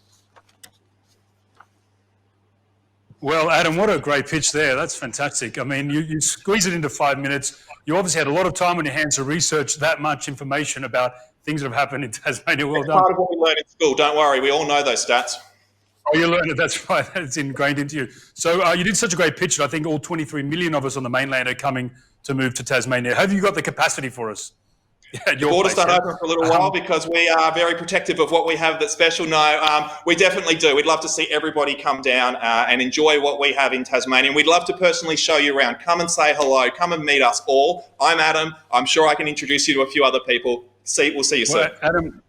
Well, Adam, what a great pitch there. That's fantastic. I mean, you squeeze it into 5 minutes. You obviously had a lot of time on your hands to research that much information about things that have happened in Tasmania. Well done. Part of what we learn in school. Don't worry, we all know those stats. Oh, you learned it. That's right. It's ingrained into you. So you did such a great pitch that I think all 23 million of us on the mainland are coming to move to Tasmania. Have you got the capacity for us? The borders don't open for a little while because we are very protective of what we have that's special. No, we definitely do. We'd love to see everybody come down and enjoy what we have in Tasmania. And we'd love to personally show you around. Come and say hello. Come and meet us all. I'm Adam. I'm sure I can introduce you to a few other people. We'll see you soon. Well, Adam,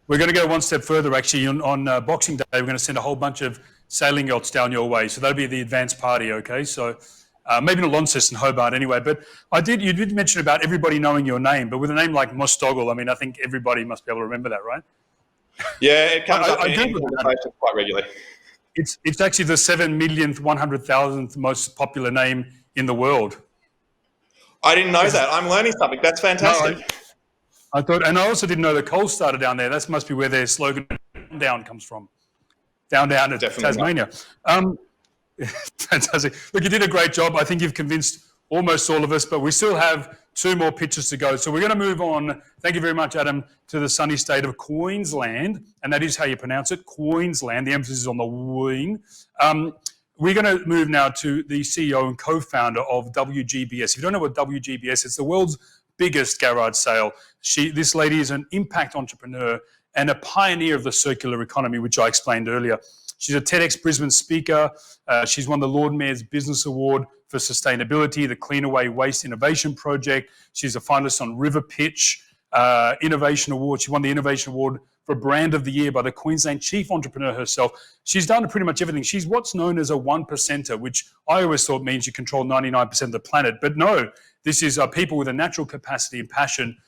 we're going to go one step further, actually. On Boxing Day, we're going to send a whole bunch of sailing yachts down your way. So that'll be the advanced party, okay? So maybe not Launceston and Hobart anyway. But you did mention about everybody knowing your name. But with a name like Mostoggle, I mean, I think everybody must be able to remember that, right? Yeah, it comes up in conversations quite regularly. It's actually the 7,100,000th most popular name in the world. I didn't know that. I'm learning something. That's fantastic. No, I thought, and I also didn't know the coal started down there. That must be where their slogan "down" comes from. Down to Tasmania. Fantastic. Look, you did a great job. I think you've convinced almost all of us, but we still have 2 more pitches to go. So we're going to move on. Thank you very much, Adam, to the sunny state of Queensland, and that is how you pronounce it, Queensland. The emphasis is on the wing. We're going to move now to the CEO and co-founder of WGBS. If you don't know what WGBS is, it's the world's biggest garage sale. This lady is an impact entrepreneur and a pioneer of the circular economy, which I explained earlier. She's a TEDx Brisbane speaker. She's won the Lord Mayor's Business Award for Sustainability, the Cleanaway Waste Innovation Project. She's a finalist on River Pitch Innovation Award. She won the Innovation Award for Brand of the Year by the Queensland Chief Entrepreneur herself. She's done pretty much everything. She's what's known as a 1%er, which I always thought means you control 99% of the planet. But no, this is people with a natural capacity and passion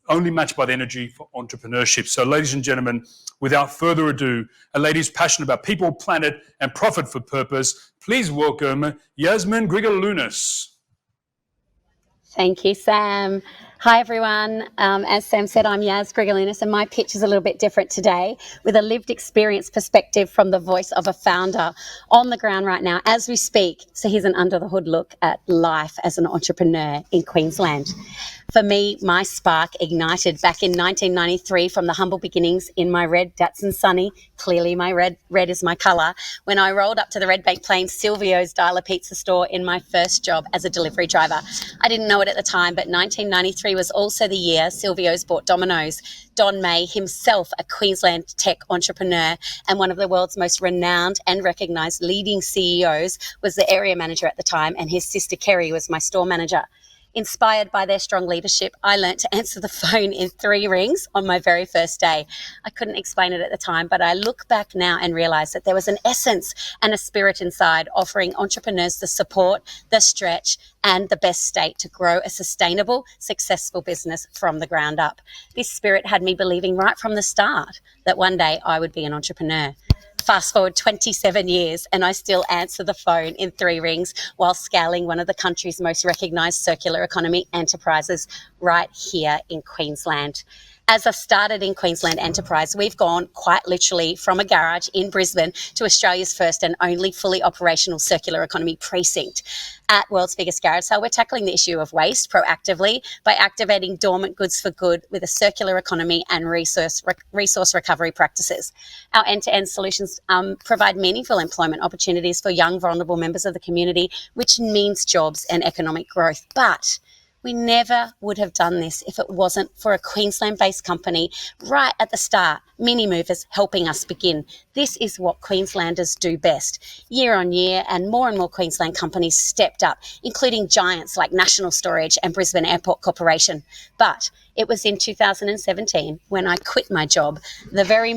only matched by the energy for entrepreneurship. So ladies and gentlemen, without further ado, a lady who's passionate about people, planet, and profit for purpose, please welcome Yasmin Grigalunas. Thank you, Sam. Hi, everyone. As Sam said, I'm Yas Grigalunas, and my pitch is a little bit different today with a lived experience perspective from the voice of a founder on the ground right now as we speak. So here's an under-the-hood look at life as an entrepreneur in Queensland. For me, my spark ignited back in 1993 from the humble beginnings in my red Datsun Sunny. Clearly, my red is my colour. When I rolled up to the Red Bank Plains Silvio's Dialer Pizza store in my first job as a delivery driver. I didn't know it at the time, but 1993 was also the year Silvio's bought Domino's. Don May, himself a Queensland tech entrepreneur and one of the world's most renowned and recognised leading CEOs, was the area manager at the time, and his sister Kerry was my store manager. Inspired by their strong leadership, I learnt to answer the phone in 3 rings on my very first day. I couldn't explain it at the time, but I look back now and realise that there was an essence and a spirit inside offering entrepreneurs the support, the stretch, and the best state to grow a sustainable, successful business from the ground up. This spirit had me believing right from the start that one day I would be an entrepreneur. Fast forward 27 years and I still answer the phone in 3 rings while scaling one of the country's most recognised circular economy enterprises right here in Queensland. As I started in Queensland Enterprise, we've gone quite literally from a garage in Brisbane to Australia's first and only fully operational circular economy precinct. At World's Biggest Garage Sale, we're tackling the issue of waste proactively by activating dormant goods for good with a circular economy and resource recovery practices. Our end-to-end solutions provide meaningful employment opportunities for young, vulnerable members of the community, which means jobs and economic growth. But we never would have done this if it wasn't for a Queensland-based company right at the start, Mini Movers, helping us begin. This is what Queenslanders do best. Year on year, and more Queensland companies stepped up, including giants like National Storage and Brisbane Airport Corporation. But it was in 2017 when I quit my job, the very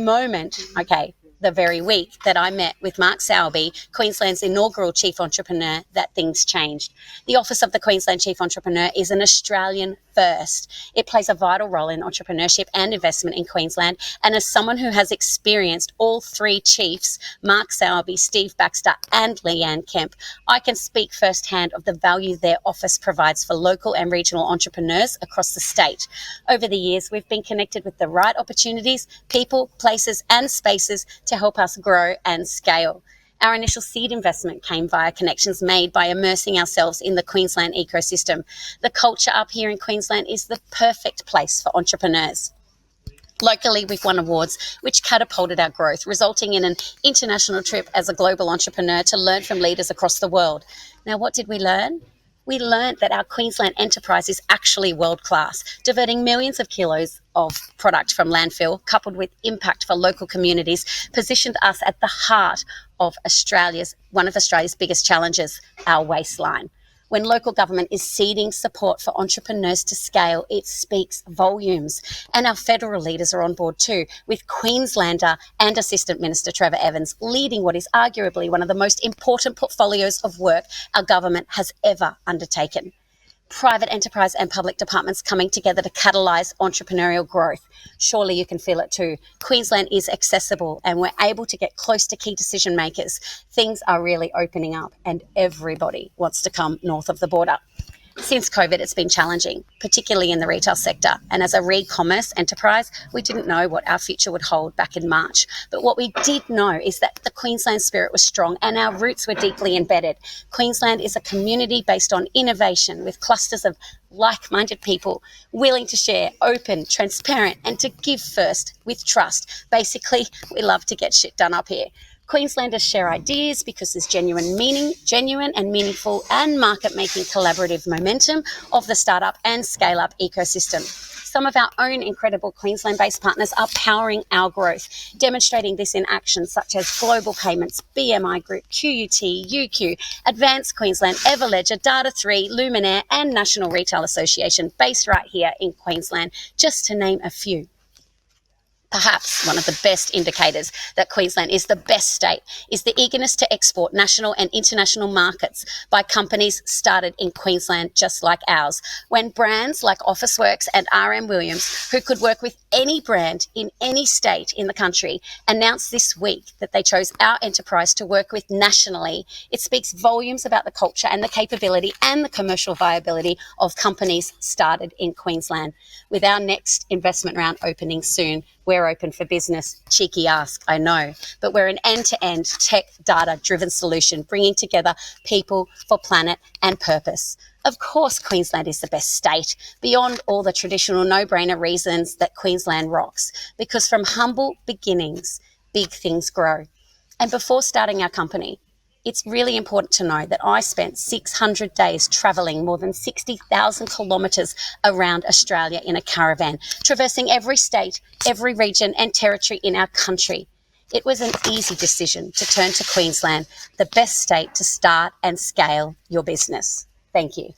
week that I met with Mark Sowerby, Queensland's inaugural Chief Entrepreneur, that things changed. The Office of the Queensland Chief Entrepreneur is an Australian first. It plays a vital role in entrepreneurship and investment in Queensland, and as someone who has experienced all 3 chiefs, Mark Sowerby, Steve Baxter and Leanne Kemp, I can speak firsthand of the value their office provides for local and regional entrepreneurs across the state. Over the years, we've been connected with the right opportunities, people, places and spaces to help us grow and scale. Our initial seed investment came via connections made by immersing ourselves in the Queensland ecosystem. The culture up here in Queensland is the perfect place for entrepreneurs. Locally, we've won awards which catapulted our growth, resulting in an international trip as a global entrepreneur to learn from leaders across the world. Now, what did we learn? We learned that our Queensland enterprise is actually world-class, diverting millions of kilos of product from landfill, coupled with impact for local communities, positioned us at the heart of one of Australia's biggest challenges, our waistline. When local government is seeding support for entrepreneurs to scale, it speaks volumes. And our federal leaders are on board too, with Queenslander and Assistant Minister Trevor Evans leading what is arguably one of the most important portfolios of work our government has ever undertaken. Private enterprise and public departments coming together to catalyse entrepreneurial growth. Surely you can feel it too. Queensland is accessible and we're able to get close to key decision makers. Things are really opening up and everybody wants to come north of the border. Since COVID, it's been challenging, particularly in the retail sector. And as a re-commerce enterprise, we didn't know what our future would hold back in March. But what we did know is that the Queensland spirit was strong and our roots were deeply embedded. Queensland is a community based on innovation with clusters of like-minded people willing to share, open, transparent, and to give first with trust. Basically, we love to get shit done up here. Queenslanders share ideas because there's genuine and meaningful and market-making collaborative momentum of the startup and scale-up ecosystem. Some of our own incredible Queensland-based partners are powering our growth, demonstrating this in action such as Global Payments, BMI Group, QUT, UQ, Advanced Queensland, Everledger, Data3, Luminaire, and National Retail Association, based right here in Queensland, just to name a few. Perhaps one of the best indicators that Queensland is the best state is the eagerness to export national and international markets by companies started in Queensland just like ours. When brands like Officeworks and RM Williams, who could work with any brand in any state in the country, announced this week that they chose our enterprise to work with nationally, it speaks volumes about the culture and the capability and the commercial viability of companies started in Queensland. With our next investment round opening soon, we're open for business. Cheeky ask, I know. But we're an end-to-end tech data-driven solution, bringing together people for planet and purpose. Of course, Queensland is the best state, beyond all the traditional no-brainer reasons that Queensland rocks. Because from humble beginnings, big things grow. And before starting our company, it's really important to know that I spent 600 days travelling more than 60,000 kilometres around Australia in a caravan, traversing every state, every region and territory in our country. It was an easy decision to turn to Queensland, the best state to start and scale your business. Thank you.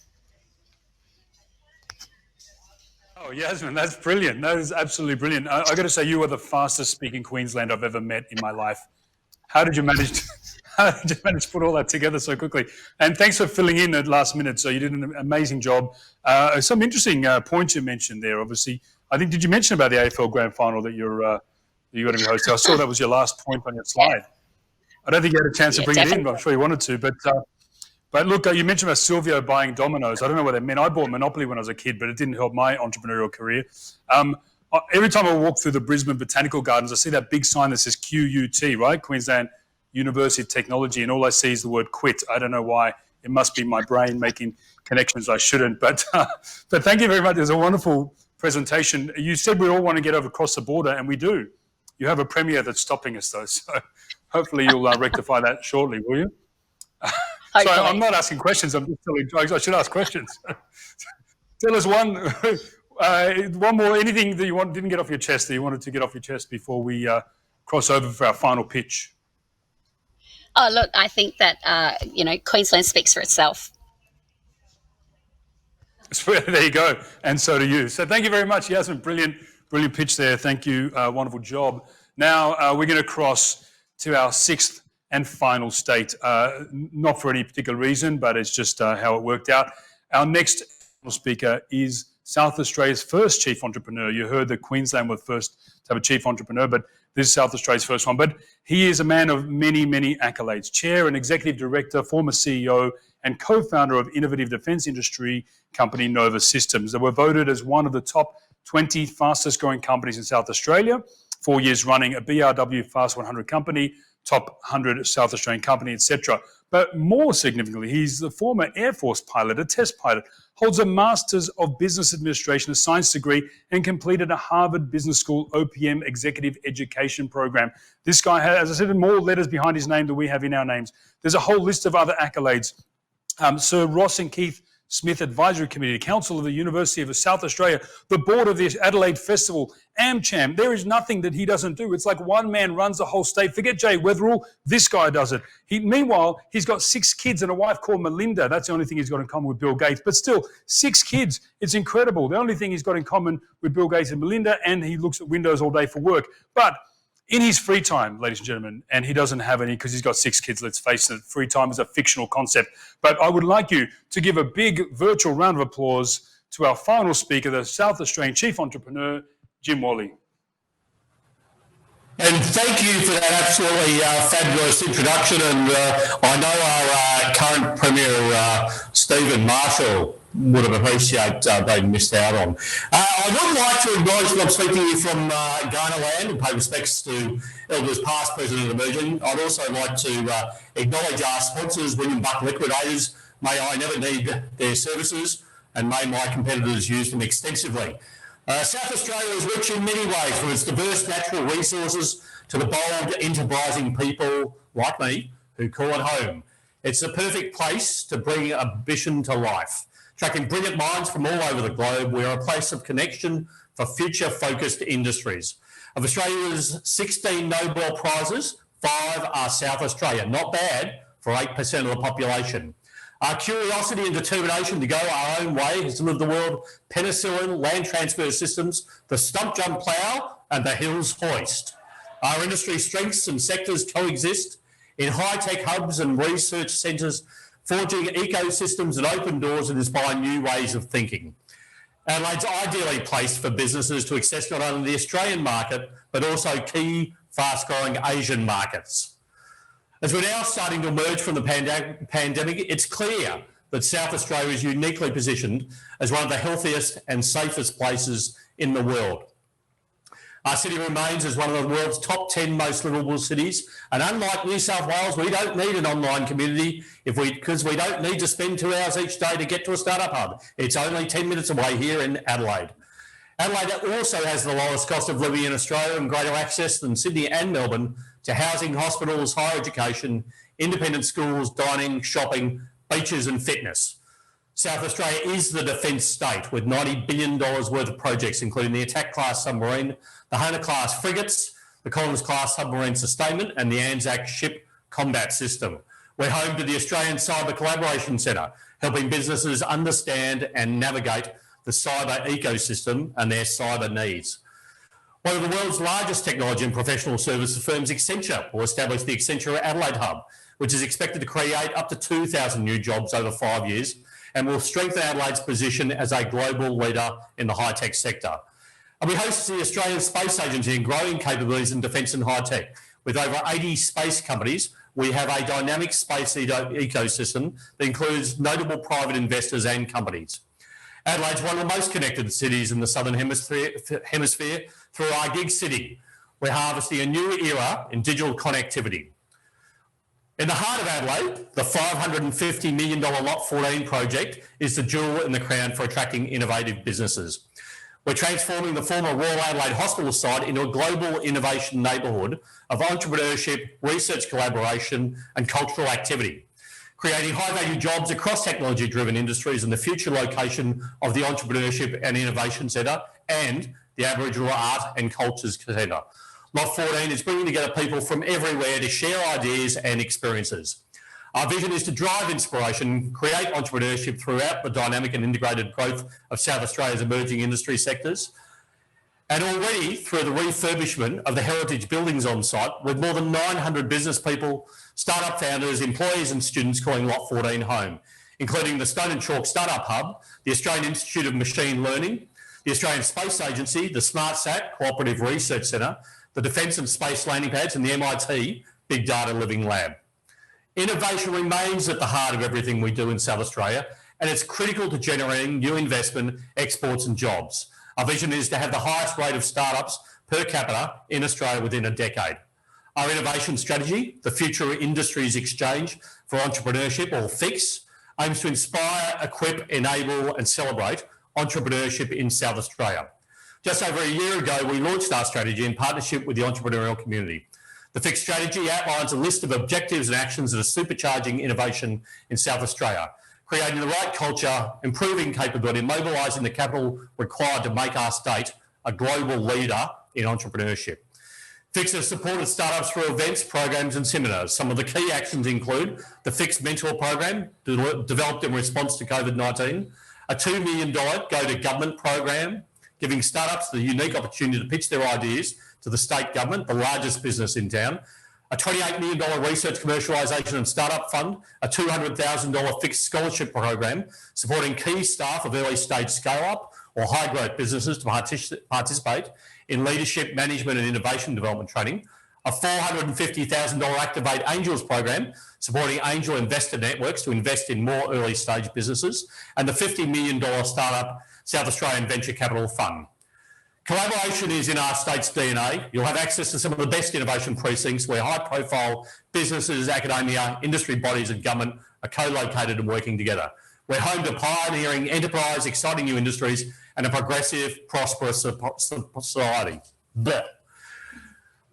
Oh, Yasmin, that's brilliant. That is absolutely brilliant. I got to say, you are the fastest speaking Queenslander I've ever met in my life. How did you manage to put all that together so quickly? And thanks for filling in at last minute. So you did an amazing job. Some interesting points you mentioned there. Obviously, I think, did you mention about the AFL Grand Final that you're going to be hosting? I saw that was your last point on your slide. I don't think you had a chance to bring it in, but I'm sure you wanted to. But look, you mentioned about Silvio buying Domino's. I don't know what that meant. I bought Monopoly when I was a kid, but it didn't help my entrepreneurial career. Every time I walk through the Brisbane Botanical Gardens, I see that big sign that says QUT, right? Queensland University of Technology, and all I see is the word quit. I don't know why. It must be my brain making connections I shouldn't. But thank you very much. It was a wonderful presentation. You said we all want to get over across the border, and we do. You have a premier that's stopping us, though. So hopefully you'll rectify that shortly, will you? So I'm not asking questions. I'm just telling jokes. I should ask questions. Tell us one more, anything that you didn't get off your chest that you wanted to get off your chest before we cross over for our final pitch. Oh, look, I think that, Queensland speaks for itself. There you go. And so do you. So thank you very much, Yasmin. Brilliant pitch there. Thank you. Wonderful job. Now we're going to cross to our sixth and final state, not for any particular reason, but it's just how it worked out. Our next speaker is South Australia's first chief entrepreneur. You heard that Queensland was first to have a chief entrepreneur, but this is South Australia's first one. But he is a man of many, many accolades. Chair and executive director, former CEO, and co-founder of innovative defence industry company Nova Systems. They were voted as one of the top 20 fastest growing companies in South Australia, 4 years running, a BRW Fast 100 company, top 100 South Australian company, etc. But more significantly, he's the former Air Force pilot, a test pilot, holds a Master's of Business Administration, a science degree, and completed a Harvard Business School OPM Executive Education Program. This guy has, as I said, more letters behind his name than we have in our names. There's a whole list of other accolades. Sir Ross and Keith Smith Advisory Committee, Council of the University of South Australia, the board of the Adelaide Festival, AmCham. There is nothing that he doesn't do. It's like one man runs the whole state. Forget Jay Weatherall, this guy does it. Meanwhile, he's got 6 kids and a wife called Melinda. That's the only thing he's got in common with Bill Gates. But still, 6 kids. It's incredible. The only thing he's got in common with Bill Gates and Melinda, and he looks at windows all day for work. But in his free time, ladies and gentlemen, and he doesn't have any because he's got 6 kids, let's face it, free time is a fictional concept. But I would like you to give a big virtual round of applause to our final speaker, the South Australian Chief Entrepreneur, Jim Wally. And thank you for that absolutely fabulous introduction. And I know our current Premier, Stephen Marshall, would have appreciated being missed out on. I would like to acknowledge that I'm speaking to you from Ghana land and pay respects to elders past, present and emerging. I'd also like to acknowledge our sponsors, William Buck Liquidators. May I never need their services, and may my competitors use them extensively. South Australia is rich in many ways, from its diverse natural resources to the bold, enterprising people like me who call it home. It's the perfect place to bring ambition to life. Attracting brilliant minds from all over the globe, we are a place of connection for future-focused industries. Of Australia's 16 Nobel Prizes, 5 are South Australia. Not bad for 8% of the population. Our curiosity and determination to go our own way has delivered the world penicillin, land transfer systems, the stump jump plough and the hills hoist. Our industry strengths and sectors coexist in high-tech hubs and research centres, forging ecosystems that open doors and inspire new ways of thinking. Adelaide's ideally placed for businesses to access not only the Australian market, but also key fast-growing Asian markets. As we're now starting to emerge from the pandemic, it's clear that South Australia is uniquely positioned as one of the healthiest and safest places in the world. Our city remains as one of the world's top 10 most livable cities, and unlike New South Wales, we don't need an online community because we don't need to spend 2 hours each day to get to a startup hub. It's only 10 minutes away here in Adelaide. Adelaide also has the lowest cost of living in Australia and greater access than Sydney and Melbourne to housing, hospitals, higher education, independent schools, dining, shopping, beaches and fitness. South Australia is the defence state with $90 billion worth of projects, including the Attack-class submarine, the Hona-class frigates, the Collins-class submarine sustainment and the Anzac ship combat system. We're home to the Australian Cyber Collaboration Centre, helping businesses understand and navigate the cyber ecosystem and their cyber needs. One of the world's largest technology and professional services firms, Accenture, will establish the Accenture Adelaide Hub, which is expected to create up to 2,000 new jobs over 5 years and will strengthen Adelaide's position as a global leader in the high-tech sector. And we host the Australian Space Agency in growing capabilities in defence and high-tech. With over 80 space companies, we have a dynamic space ecosystem that includes notable private investors and companies. Adelaide's one of the most connected cities in the Southern Hemisphere through our gig city. We're harvesting a new era in digital connectivity. In the heart of Adelaide, the $550 million Lot 14 project is the jewel in the crown for attracting innovative businesses. We're transforming the former Royal Adelaide Hospital site into a global innovation neighbourhood of entrepreneurship, research collaboration and cultural activity, creating high-value jobs across technology-driven industries in the future location of the Entrepreneurship and Innovation Centre and the Aboriginal Art and Cultures Centre. Lot 14 is bringing together people from everywhere to share ideas and experiences. Our vision is to drive inspiration, create entrepreneurship throughout the dynamic and integrated growth of South Australia's emerging industry sectors. And already through the refurbishment of the heritage buildings on site, with more than 900 business people, startup founders, employees and students calling Lot 14 home, including the Stone and Chalk Startup Hub, the Australian Institute of Machine Learning, the Australian Space Agency, the SmartSat Cooperative Research Centre, the Defence and Space Landing Pads and the MIT Big Data Living Lab. Innovation remains at the heart of everything we do in South Australia, and it's critical to generating new investment, exports and jobs. Our vision is to have the highest rate of startups per capita in Australia within a decade. Our innovation strategy, the Future Industries Exchange for Entrepreneurship, or FIX, aims to inspire, equip, enable and celebrate entrepreneurship in South Australia. Just over a year ago, we launched our strategy in partnership with the entrepreneurial community. The FIX strategy outlines a list of objectives and actions that are supercharging innovation in South Australia, creating the right culture, improving capability, and mobilising the capital required to make our state a global leader in entrepreneurship. FIX has supported startups through events, programs and seminars. Some of the key actions include the FIX Mentor Program, developed in response to COVID-19, a $2 million Go to Government program, giving startups the unique opportunity to pitch their ideas to the state government, the largest business in town, a $28 million Research Commercialisation and Startup Fund, a $200,000 fixed scholarship program supporting key staff of early stage scale-up or high-growth businesses to participate in leadership, management and innovation development training, a $450,000 Activate Angels program supporting angel investor networks to invest in more early stage businesses, and the $50 million Startup South Australian Venture Capital Fund. Collaboration is in our state's DNA. You'll have access to some of the best innovation precincts where high-profile businesses, academia, industry bodies and government are co-located and working together. We're home to pioneering enterprise, exciting new industries and a progressive, prosperous society. But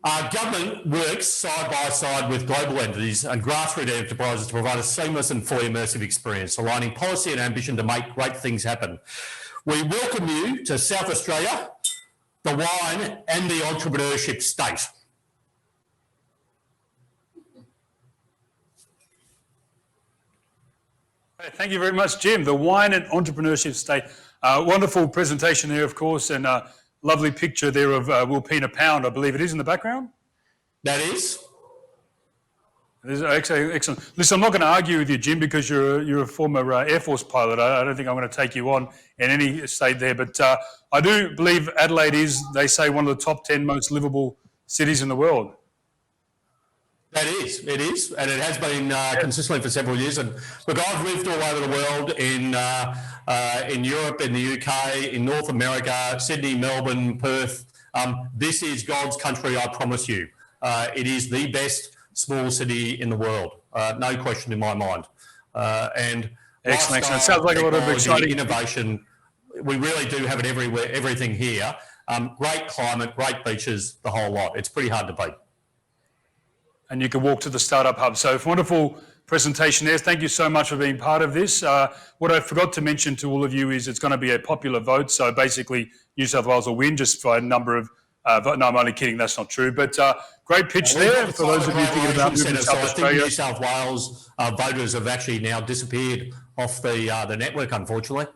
our government works side by side with global entities and grassroots enterprises to provide a seamless and fully immersive experience, aligning policy and ambition to make great things happen. We welcome you to South Australia, the wine and the entrepreneurship state. Thank you very much, Jim. The wine and entrepreneurship state. Wonderful presentation there, of course, and a lovely picture there of Wilpena Pound, I believe it is in the background. That is. Excellent. Listen, I'm not going to argue with you, Jim, because you're a former Air Force pilot. I don't think I'm going to take you on in any state there, but I do believe Adelaide is, they say, one of the top 10 most livable cities in the world. That is, it is, and it has been consistently for several years. And look, I've lived all over the world in Europe, in the UK, in North America, Sydney, Melbourne, Perth. This is God's country, I promise you. It is the best small city in the world, no question in my mind. And excellent. It sounds like a lot of exciting innovation. We really do have it everywhere, everything here. Great climate, great beaches, the whole lot. It's pretty hard to beat. And you can walk to the Startup Hub. So wonderful presentation there. Thank you so much for being part of this. What I forgot to mention to all of you is it's going to be a popular vote. So basically New South Wales will win just by a number of no, I'm only kidding. That's not true. But great pitch there for those of you thinking about moving to South Australia. New South Wales voters have actually now disappeared off the network, unfortunately.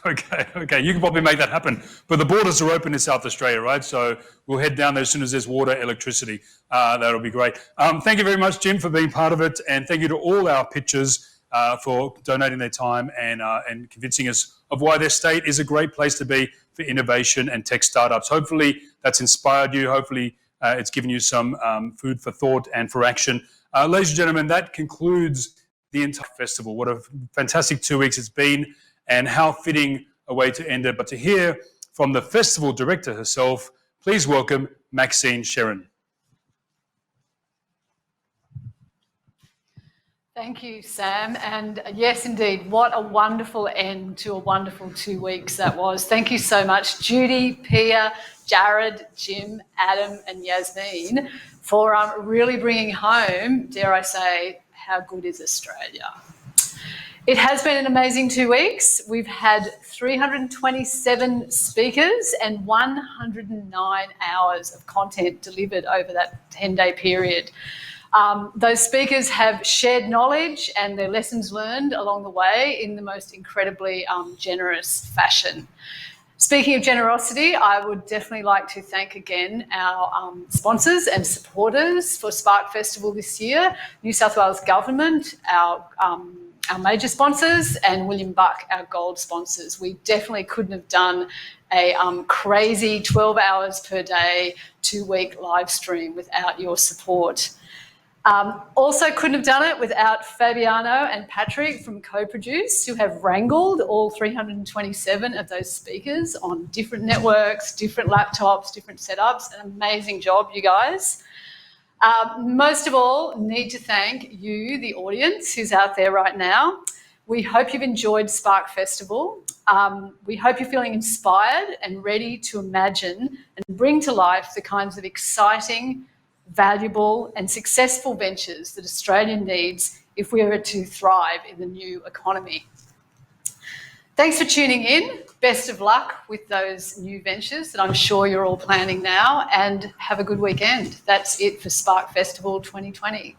Okay, you can probably make that happen. But the borders are open in South Australia, right? So we'll head down there as soon as there's water, electricity. That'll be great. Thank you very much, Jim, for being part of it. And thank you to all our pitchers for donating their time and convincing us of why their state is a great place to be for innovation and tech startups. Hopefully that's inspired you. Hopefully it's given you some food for thought and for action. Ladies and gentlemen, that concludes the entire festival. What a fantastic 2 weeks it's been, and how fitting a way to end it. But to hear from the festival director herself, please welcome Maxine Sharon. Thank you, Sam. And yes, indeed, what a wonderful end to a wonderful 2 weeks that was. Thank you so much, Judy, Pia, Jared, Jim, Adam and Yasmin for really bringing home, dare I say, how good is Australia. It has been an amazing 2 weeks. We've had 327 speakers and 109 hours of content delivered over that 10-day period. Those speakers have shared knowledge and their lessons learned along the way in the most incredibly generous fashion. Speaking of generosity, I would definitely like to thank again our sponsors and supporters for Spark Festival this year, New South Wales Government, our major sponsors, and William Buck, our gold sponsors. We definitely couldn't have done a crazy 12 hours per day, 2 week live stream without your support. Also couldn't have done it without Fabiano and Patrick from Co-Produce, who have wrangled all 327 of those speakers on different networks, different laptops, different setups. An amazing job, you guys. Most of all, need to thank you, the audience who's out there right now. We hope you've enjoyed Spark Festival. We hope you're feeling inspired and ready to imagine and bring to life the kinds of exciting, valuable and successful ventures that Australia needs if we are to thrive in the new economy. Thanks for tuning in. Best of luck with those new ventures that I'm sure you're all planning now, and have a good weekend. That's it for Spark Festival 2020.